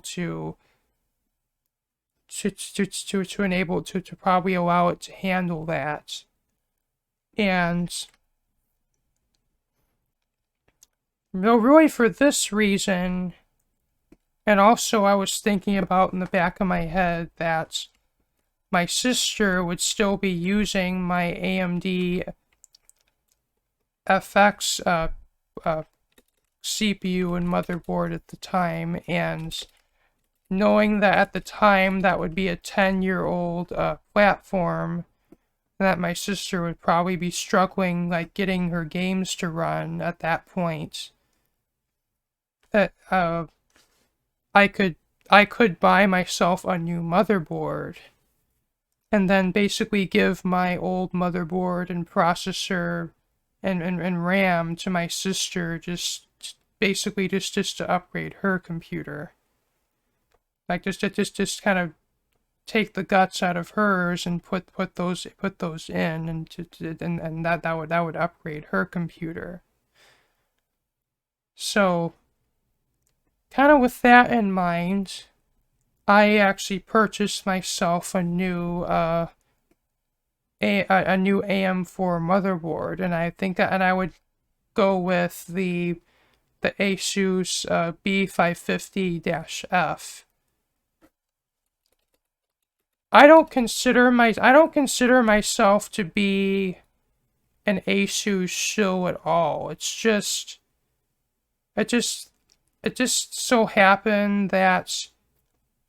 to probably allow it to handle that. And no, really for this reason, and also I was thinking about in the back of my head that my sister would still be using my AMD FX CPU and motherboard at the time, and knowing that at the time that would be a 10-year-old platform, that my sister would probably be struggling like getting her games to run at that point, that I could buy myself a new motherboard and then basically give my old motherboard and processor and RAM to my sister, just basically just to upgrade her computer. Like just kind of take the guts out of hers and put those in, and that would upgrade her computer. So kind of with that in mind, I actually purchased myself a new AM4 motherboard, and I think I would go with the Asus B550-F. I don't consider myself to be an Asus shill at all. It just so happened that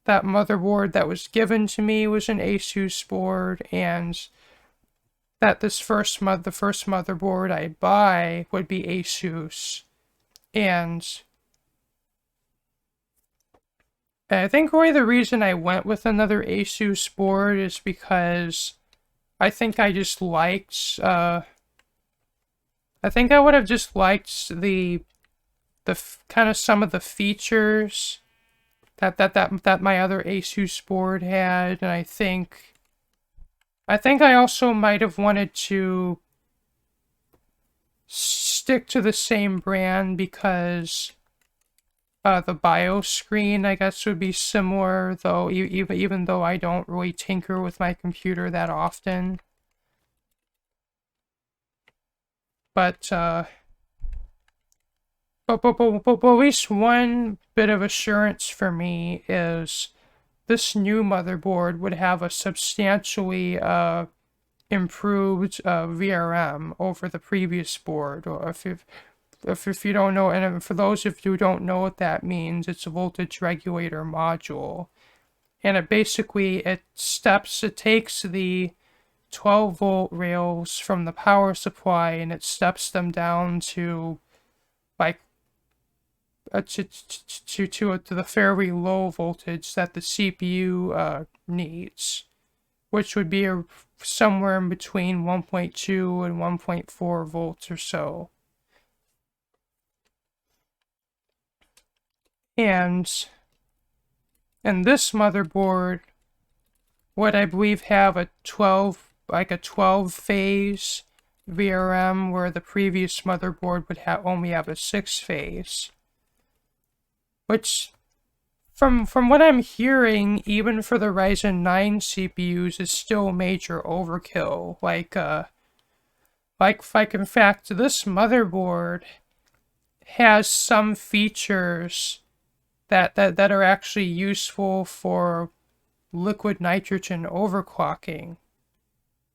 that motherboard that was given to me was an Asus board, and that the first motherboard I buy would be Asus. And I think really the reason I went with another Asus board is because I think I just liked, I think I would have just liked the kind of some of the features that my other Asus board had, and I think I also might have wanted to stick to the same brand because The BIOS screen, I guess, would be similar, though, even though I don't really tinker with my computer that often. But at least one bit of assurance for me is this new motherboard would have a substantially improved VRM over the previous board. Or if you don't know, and for those of you who don't know what that means, it's a voltage regulator module, and it basically it takes the 12-volt rails from the power supply and it steps them down to like to the fairly low voltage that the CPU needs, which would be somewhere in between 1.2 and 1.4 volts or so. And this motherboard would, I believe, have a 12 phase VRM, where the previous motherboard would only have a 6-phase. Which, from what I'm hearing, even for the Ryzen 9 CPUs, is still major overkill. In fact, this motherboard has some features that are actually useful for liquid nitrogen overclocking,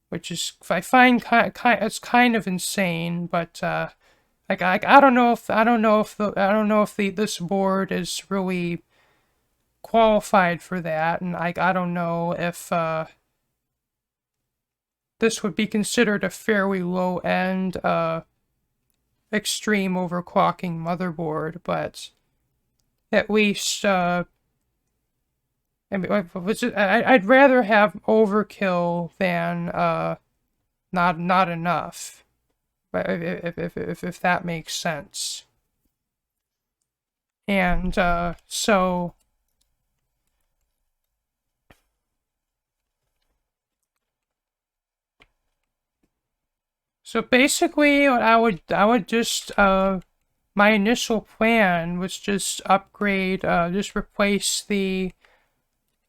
which is, I find it's kind of insane. But I don't know if this board is really qualified for that, and I don't know if this would be considered a fairly low end extreme overclocking motherboard, but at least I'd rather have overkill than not enough. If that makes sense. And so basically I would just my initial plan was just upgrade, just replace the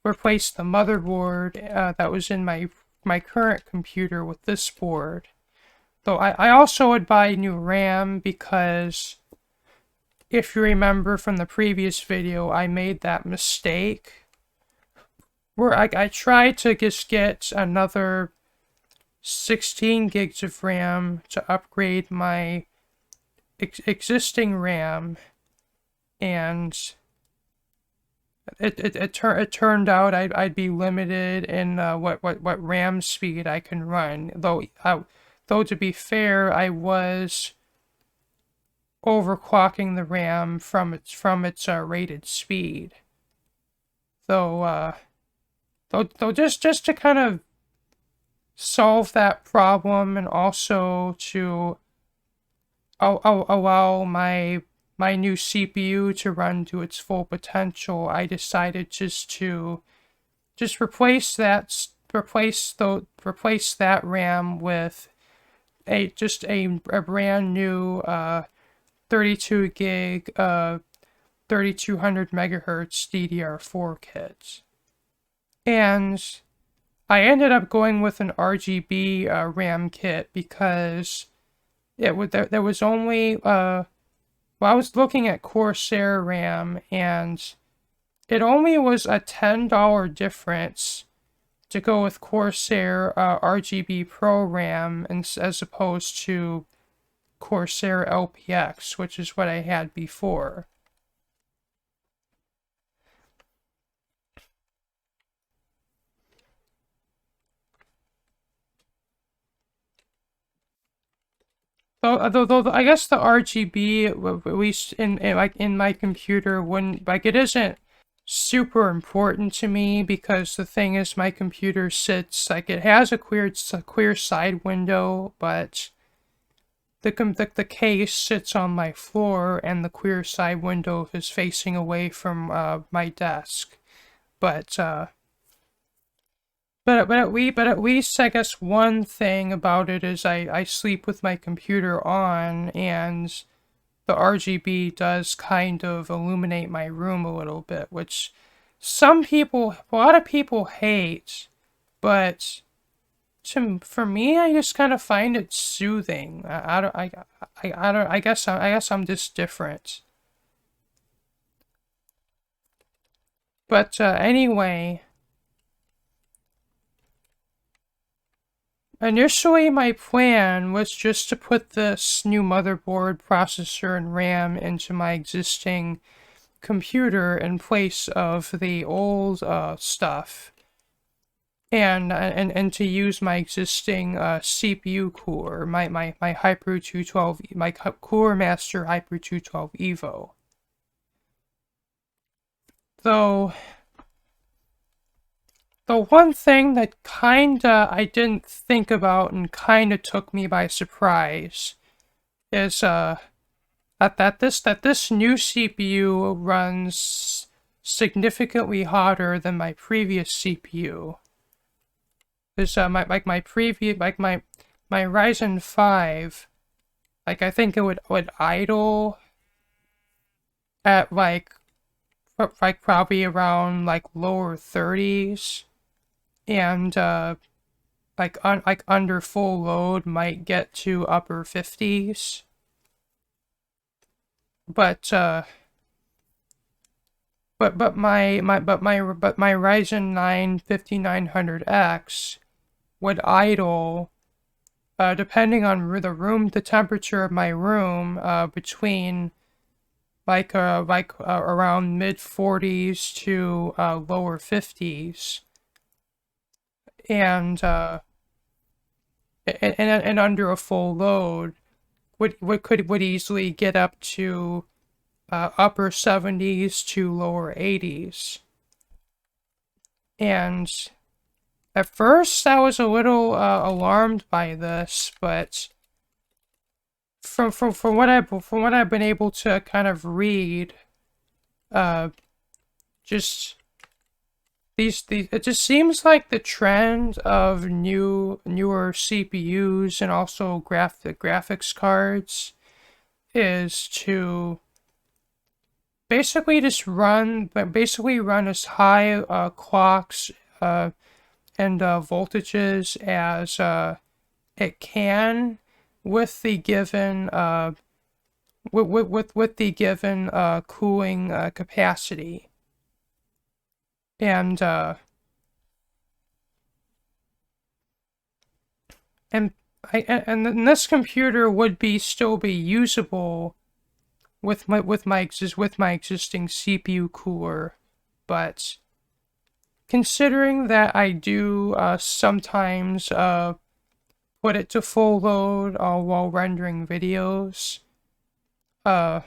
motherboard that was in my current computer with this board. Though I also would buy new RAM, because if you remember from the previous video, I made that mistake where I tried to just get another 16 gigs of RAM to upgrade my existing RAM, and it turned out I'd be limited in what RAM speed I can run. Though to be fair, I was overclocking the RAM from its rated speed. Though just to kind of solve that problem, and also to allow my new CPU to run to its full potential, I decided to replace that RAM with a brand new 32 gig 3200 megahertz DDR4 kit. And I ended up going with an RGB RAM kit, because there was only I was looking at Corsair RAM, and it only was a $10 difference to go with Corsair RGB Pro RAM as opposed to Corsair LPX, which is what I had before. Though I guess the RGB, at least in my computer, wouldn't, it isn't super important to me, because the thing is, my computer sits, it has a clear side window, but the case sits on my floor, and the clear side window is facing away from my desk. But at least I guess one thing about it is I sleep with my computer on, and RGB does kind of illuminate my room a little bit, which a lot of people hate, but for me, I just kind of find it soothing. I guess I'm just different. But anyway, initially my plan was just to put this new motherboard, processor, and RAM into my existing computer in place of the old stuff. And to use my existing CPU core, my Hyper 212, my Core Master Hyper 212 Evo. Though the one thing that kinda I didn't think about and kinda took me by surprise is that this new CPU runs significantly hotter than my previous CPU. Because my Ryzen 5, like I think it would idle at like probably around like lower 30s, and like under full load might get to upper 50s. But my Ryzen 9 5900X would idle, depending on the temperature of my room, between around mid 40s to lower 50s, and under a full load would easily get up to upper 70s to lower 80s. And at first I was a little alarmed by this, but from what I've been able to kind of read, just it just seems like the trend of newer CPUs and also graphics cards is to basically run as high clocks and voltages as it can with the given with the given cooling capacity. And this computer would still be usable with my existing CPU cooler, but considering that I do sometimes put it to full load while rendering videos, the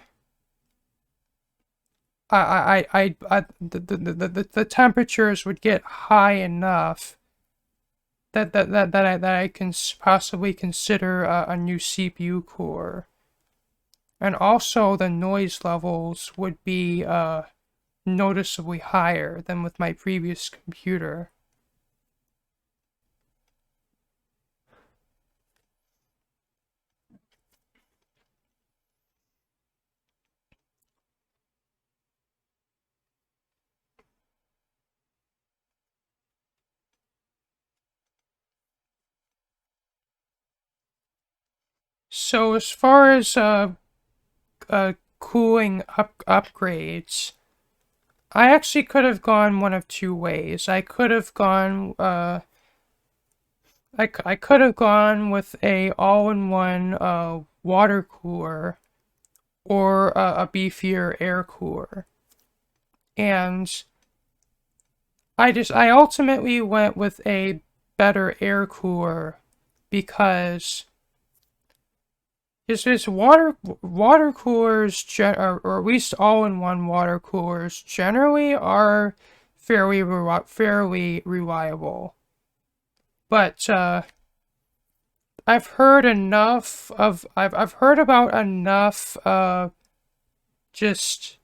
temperatures would get high enough that I can possibly consider a new CPU core, and also the noise levels would be noticeably higher than with my previous computer. So as far as cooling upgrades, I actually could have gone one of two ways. I could have gone I could have gone with a all-in-one water cooler or a beefier air cooler, and I ultimately went with a better air cooler because Is water coolers, or at least all-in-one water coolers, generally are fairly reliable. But I've heard about enough just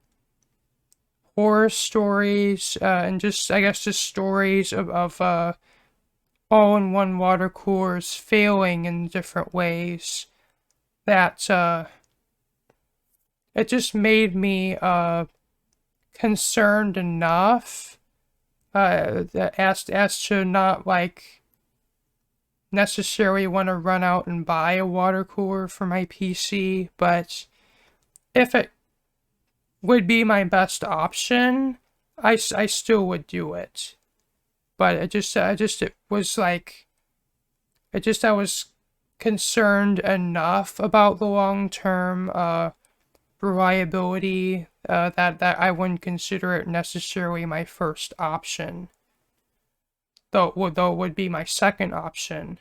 horror stories and just I guess just stories of all-in-one water coolers failing in different ways, that it just made me concerned enough as to not like necessarily want to run out and buy a water cooler for my PC, but if it would be my best option, I still would do it. But it was like, I was concerned enough about the long-term reliability that I wouldn't consider it necessarily my first option. Though it would be my second option.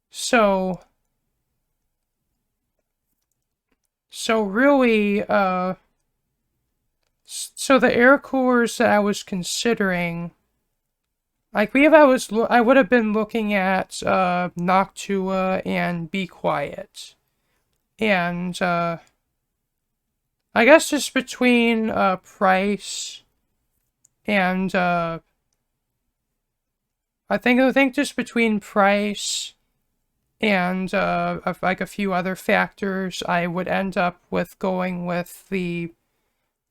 So really, so the air coolers that I was considering, like I would have been looking at Noctua and Be Quiet, and I guess just between price and I think just between price and like a few other factors, I would end up with going with the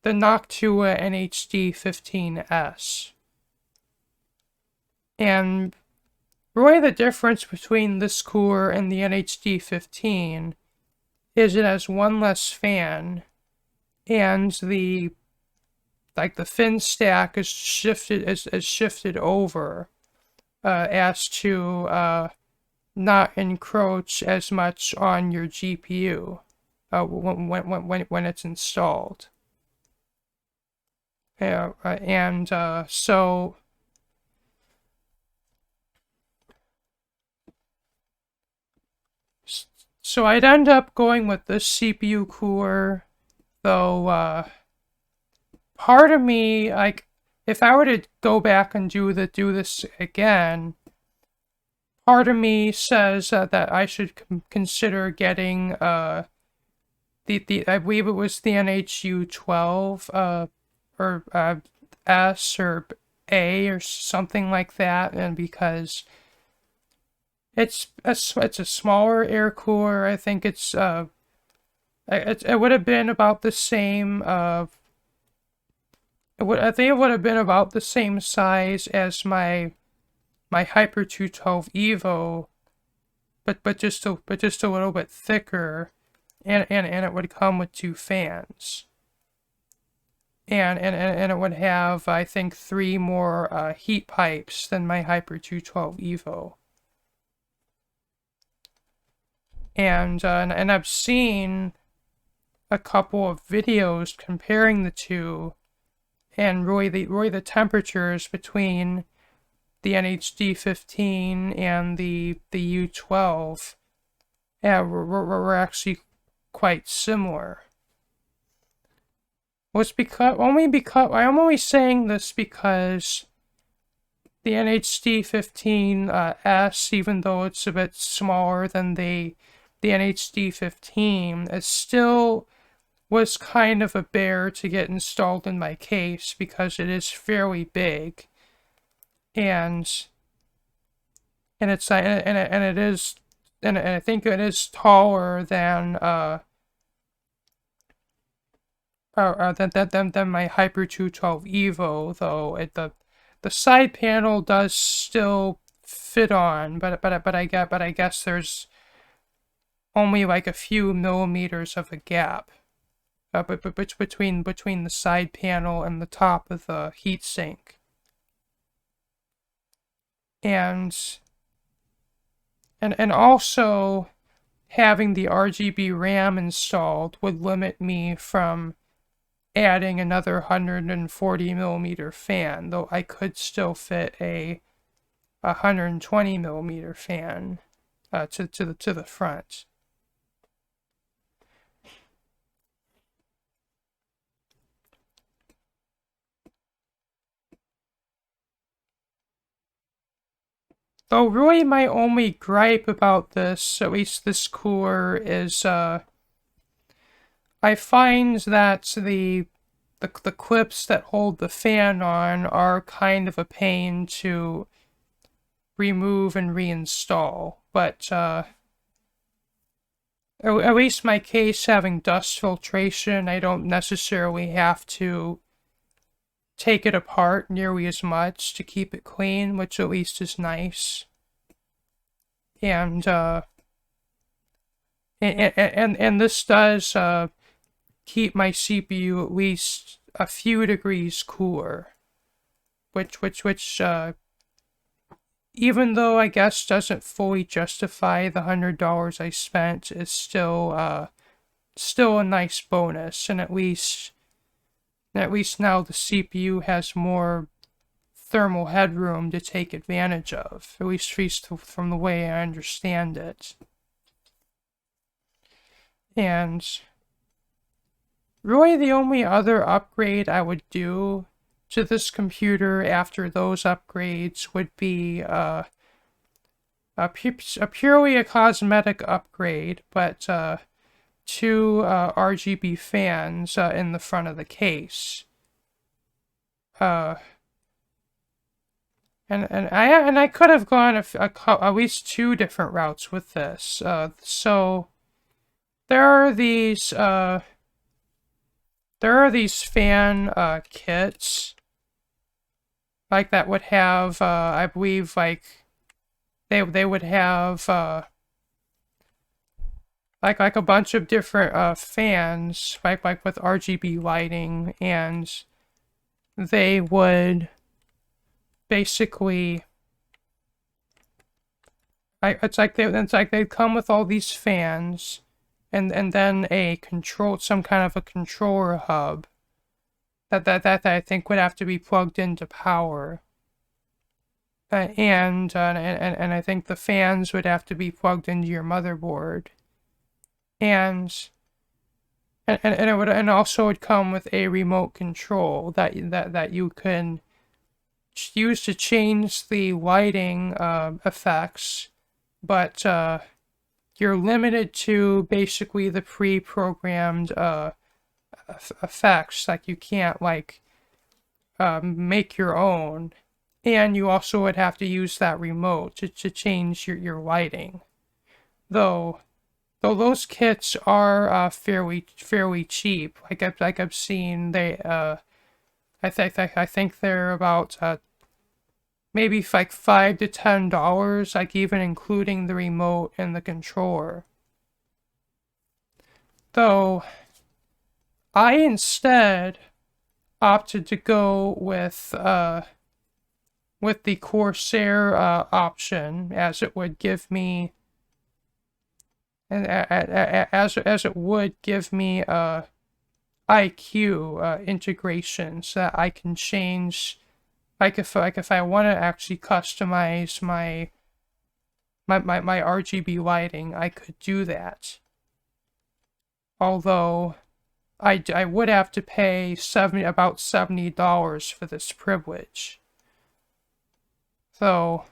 Noctua NHD 15S. And really the difference between this cooler and the NHD 15 is it has one less fan, and the fin stack is shifted over as to not encroach as much on your GPU when it's installed. And so I'd end up going with this CPU cooler, though part of me, like, if I were to go back and do this again, part of me says that I should consider getting the I believe it was the NHU 12 or S or A or something like that, and because it's a smaller air cooler, I think it would have been about the same I think it would have been about the same size as my Hyper 212 Evo, but just a little bit thicker, and it would come with 2 fans. And it would have, I think, 3 more heat pipes than my Hyper 212 Evo. And I've seen a couple of videos comparing the two, and really the temperatures between the NHD 15 and the U12 were actually quite similar. Was because I'm only saying this because the NHD 15S, even though it's a bit smaller than the NHD 15, it still was kind of a bear to get installed in my case because it is fairly big, and it's and it is, and I think it is taller than than my Hyper 212 Evo, though the side panel does still fit on, but I guess there's only like a few millimeters of a gap between the side panel and the top of the heatsink. And also having the RGB RAM installed would limit me from adding another 140 millimeter fan, though I could still fit a 120 millimeter fan to the front. Though really my only gripe about this, at least this cooler, is I find that the clips that hold the fan on are kind of a pain to remove and reinstall, but At least my case having dust filtration, I don't necessarily have to take it apart nearly as much to keep it clean, which at least is nice. And this does keep my CPU at least a few degrees cooler, which even though I guess doesn't fully justify the $100 I spent, is still a nice bonus, and at least now the CPU has more thermal headroom to take advantage of, at least from the way I understand it. And really the only other upgrade I would do to this computer after those upgrades would be purely a cosmetic upgrade, but two RGB fans in the front of the case. And I could have gone at least two different routes with this. So there are these fan kits like that would have I believe like they would have like a bunch of different fans like with RGB lighting, and they would basically it's like they'd come with all these fans and then some kind of a controller hub that I think would have to be plugged into power. And I think the fans would have to be plugged into your motherboard. And it also would come with a remote control that you can use to change the lighting effects, but you're limited to basically the pre-programmed effects. Like you can't like make your own, and you also would have to use that remote to change your lighting. Though those kits are fairly cheap. Like I've seen, they I think they're about maybe like $5 to $10, like even including the remote and the controller. Though I instead opted to go with the Corsair option, as it would give me, and as it would give me IQ integration, so that I can change, like if I want to actually customize my RGB lighting, I could do that. Although I would have to pay about $70 for this privilege. So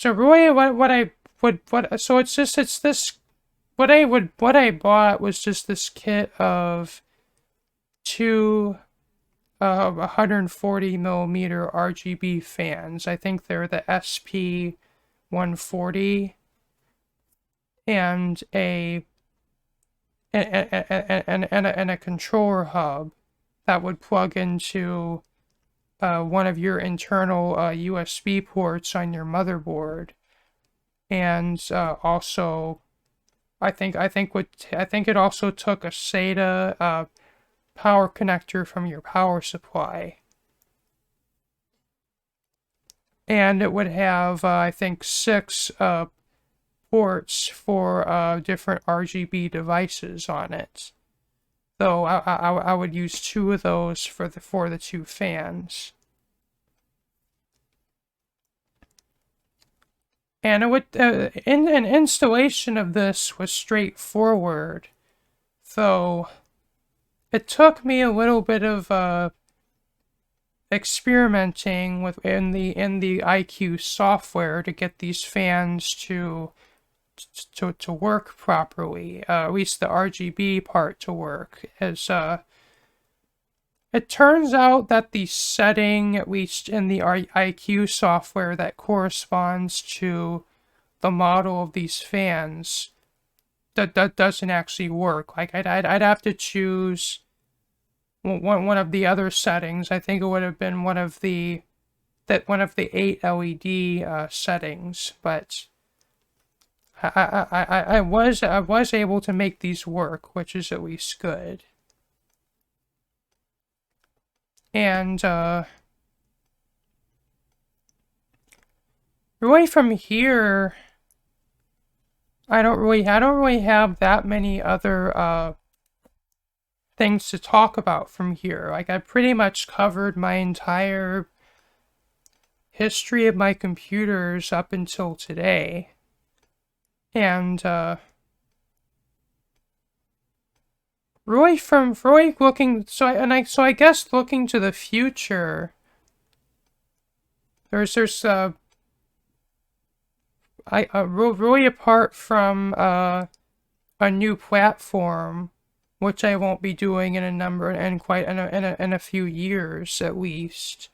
really what I bought was just this kit of two 140mm RGB fans. I think they're the SP140, and a controller hub that would plug into one of your internal USB ports on your motherboard, and also I think it also took a SATA power connector from your power supply, and it would have I think 6 ports for different RGB devices on it. So I would use 2 of those for the 2 fans. And it would an installation of this was straightforward, though it took me a little bit of experimenting in the IQ software to get these fans to work properly, at least the RGB part to work, as it turns out that the setting, at least in the IQ software, that corresponds to the model of these fans that doesn't actually work. Like I'd have to choose one of the other settings. I think it would have been one of the 8 LED settings, but I was able to make these work, which is at least good. And really from here, I don't really have that many other things to talk about from here. Like I pretty much covered my entire history of my computers up until today. And really looking, so I guess looking to the future, there's really apart from a new platform, which I won't be doing in a few years at least.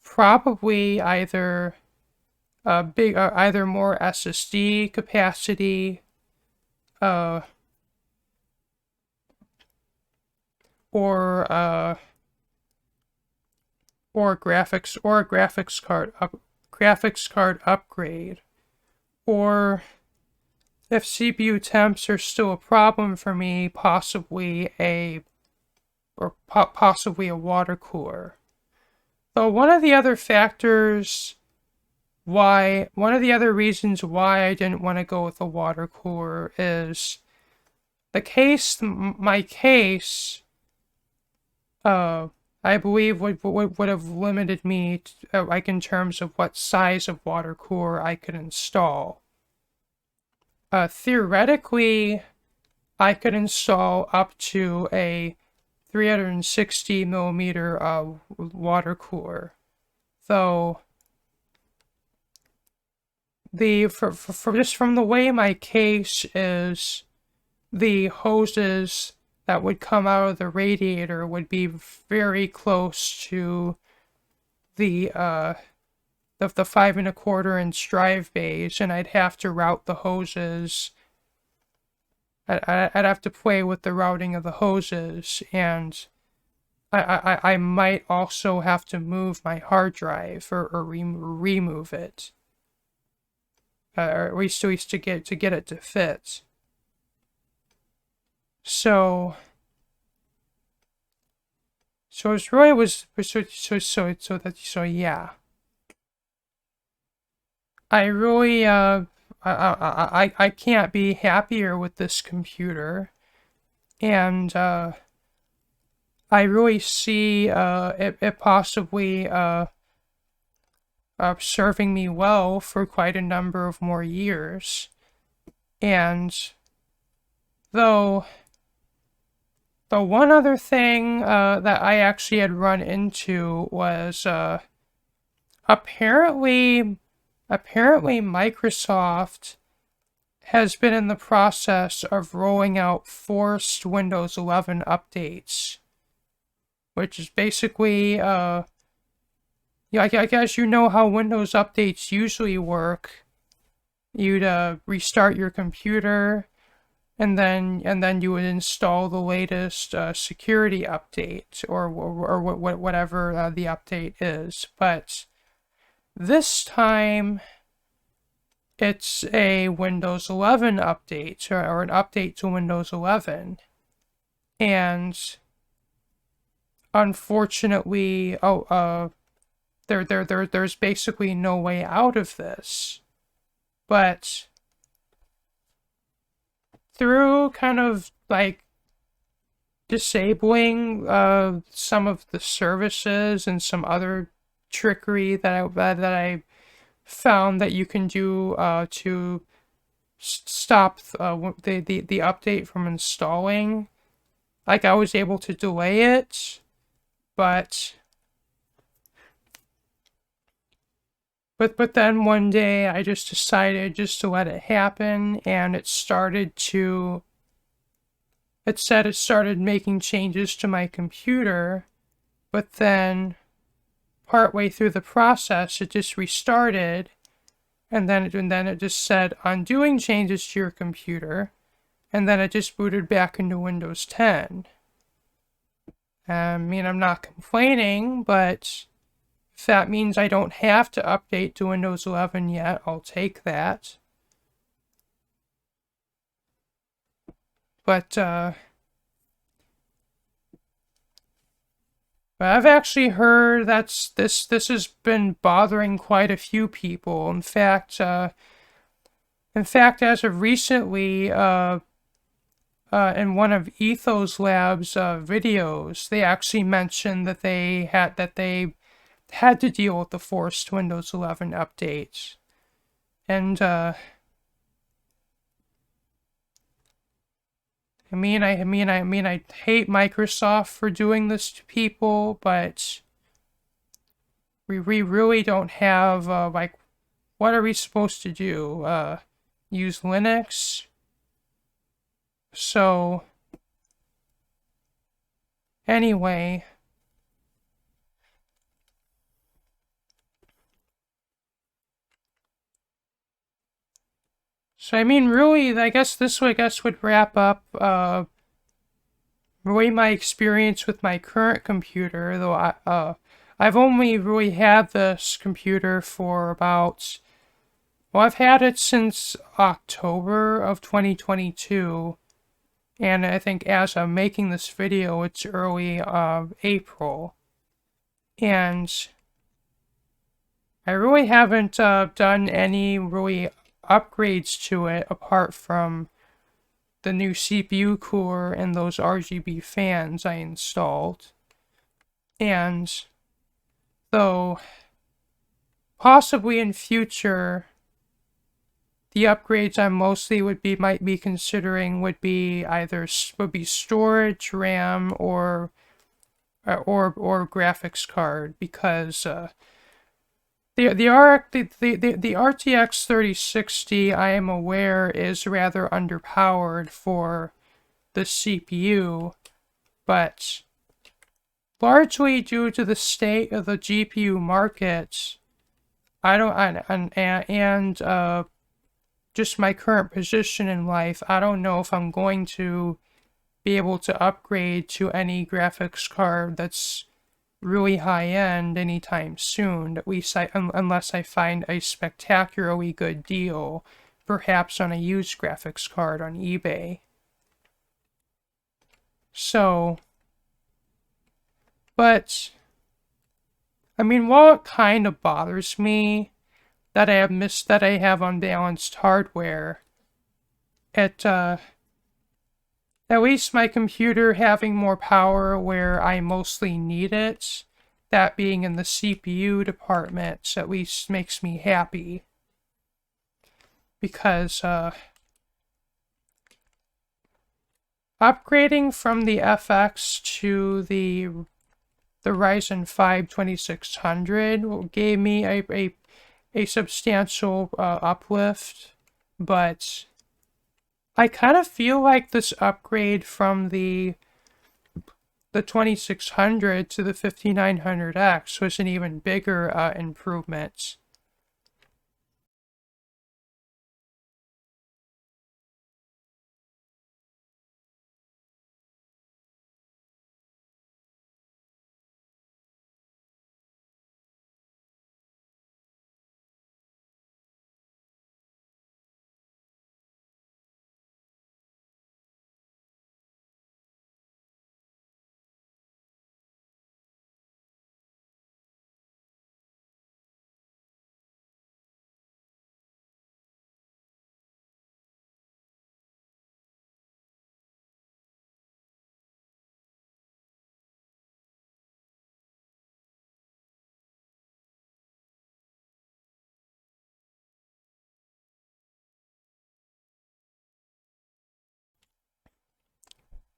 Probably either either more SSD capacity, or graphics card upgrade, or if CPU temps are still a problem for me, possibly a water cooler. So one of the other reasons why I didn't want to go with a water cooler is my case, I believe would have limited me to, like in terms of what size of water cooler I could install. Theoretically, I could install up to a 360 millimeter water cooler, though just from the way my case is, the hoses that would come out of the radiator would be very close to the 5 1/4 inch drive bays, and I'd have to route the hoses. I'd have to play with the routing of the hoses, and I might also have to move my hard drive or remove it, or at least to get it to fit. So it really was yeah. I really I can't be happier with this computer, and I really see it possibly serving me well for quite a number of more years. And though the one other thing that I actually had run into was apparently Microsoft has been in the process of rolling out forced Windows 11 updates, which is basically, I guess you know how Windows updates usually work. You'd restart your computer, and then you would install the latest security update or whatever the update is. But this time, it's a Windows 11 update, or an update to Windows 11. And unfortunately, there's basically no way out of this. But through kind of like disabling some of the services and some other trickery that I found that you can do to stop the update from installing, like I was able to delay it, but then one day I just decided just to let it happen, and it started making changes to my computer, but then partway through the process it just restarted, and then it just said undoing changes to your computer, and then it just booted back into Windows 10. I mean, I'm not complaining, but if that means I don't have to update to Windows 11 yet, I'll take that. But I've actually heard this has been bothering quite a few people. In fact, as of recently, in one of Ethos Lab's videos, they actually mentioned that they had to deal with the forced Windows 11 updates, and I hate Microsoft for doing this to people, but we really don't have, like, what are we supposed to do? Use Linux? So, anyway. So, I mean, really, I guess this would wrap up, really my experience with my current computer, though I've only really had this computer for about, well, I've had it since October of 2022, and I think as I'm making this video, it's early April, and I really haven't done any really upgrades to it apart from the new CPU cooler and those RGB fans I installed. And though possibly in future, the upgrades I mostly might be considering would be storage, RAM, or graphics card, because the RTX 3060, I am aware, is rather underpowered for the CPU, but largely due to the state of the GPU market, just my current position in life, I don't know if I'm going to be able to upgrade to any graphics card that's really high-end anytime soon, at least unless I find a spectacularly good deal, perhaps on a used graphics card on eBay. So, but, I mean, while it kind of bothers me that I have unbalanced hardware, at least my computer having more power where I mostly need it, that being in the CPU department, at least makes me happy. Because, upgrading from the FX to the Ryzen 5 2600 gave me a substantial uplift, but I kind of feel like this upgrade from the 2600 to the 5900X was an even bigger improvement.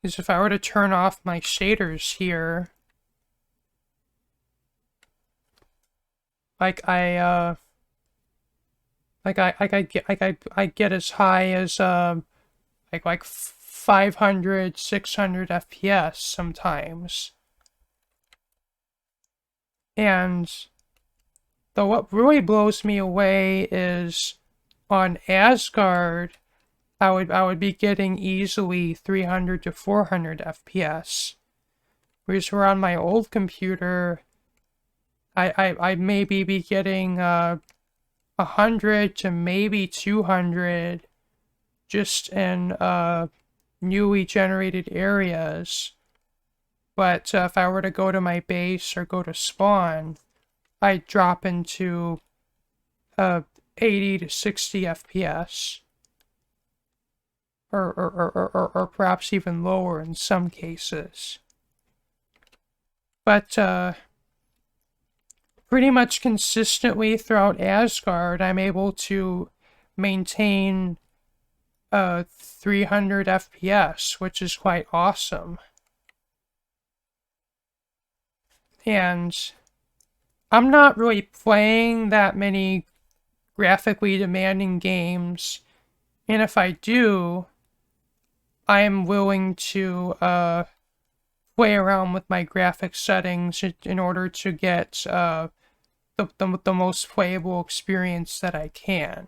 Because if I were to turn off my shaders here, like I get as high as like 500, 600 FPS sometimes. And Though what really blows me away is on Asgard, I would be getting easily 300 to 400 FPS. Whereas on my old computer, I maybe be getting 100 to maybe 200 just in newly generated areas. But if I were to go to my base or go to spawn, I'd drop into 80 to 60 FPS. Or perhaps even lower in some cases. But pretty much consistently throughout Asgard, I'm able to maintain 300 FPS, which is quite awesome. And I'm not really playing that many graphically demanding games, and if I do, I'm willing to play around with my graphics settings in order to get the most playable experience that I can.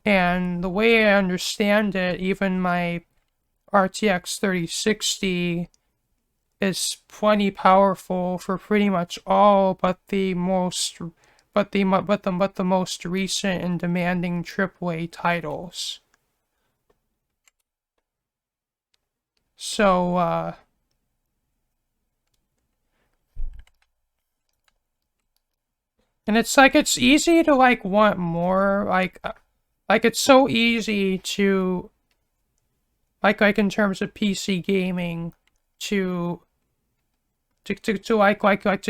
And the way I understand it, even my RTX 3060 is plenty powerful for pretty much all but the most recent and demanding AAA titles. So and it's like it's easy to like want more, like it's so easy to like in terms of PC gaming to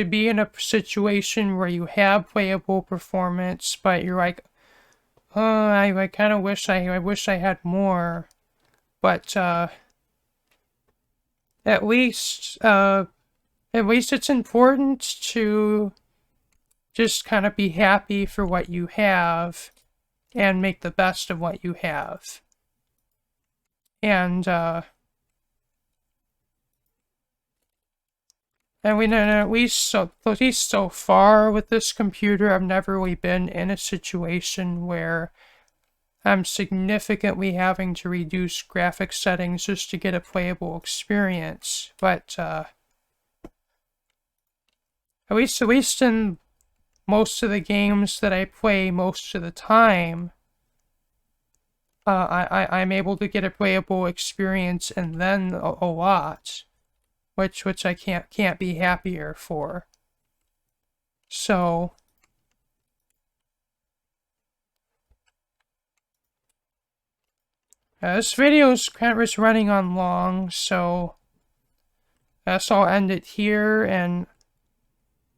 be in a situation where you have playable performance, but you're like, oh, I kind of wish I had more, but at least it's important to just kind of be happy for what you have and make the best of what you have. And we know at least so far with this computer, I've never really been in a situation where I'm significantly having to reduce graphics settings just to get a playable experience. But at least in most of the games that I play most of the time, I'm able to get a playable experience and then a lot. Which I can't be happier for. So this video's kind of running on long, so guess I'll end it here, and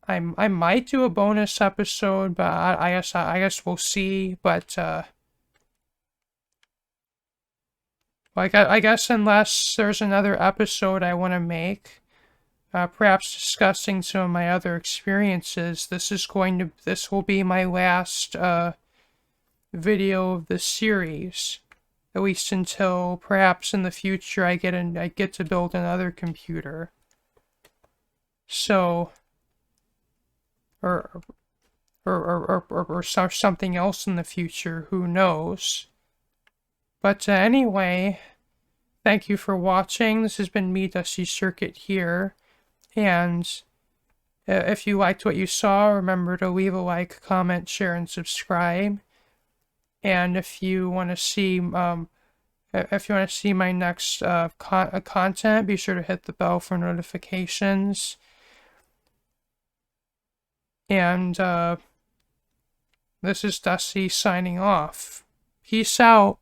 I might do a bonus episode, but I guess we'll see. But like I guess unless there's another episode I want to make, perhaps discussing some of my other experiences, this will be my last video of the series, at least until perhaps in the future I get to build another computer. So or something else in the future, who knows. But anyway, thank you for watching. This has been me, Dusty Circuit here. And if you liked what you saw, remember to leave a like, comment, share, and subscribe. And if you want to see my next content, be sure to hit the bell for notifications. And this is Dusty signing off. Peace out.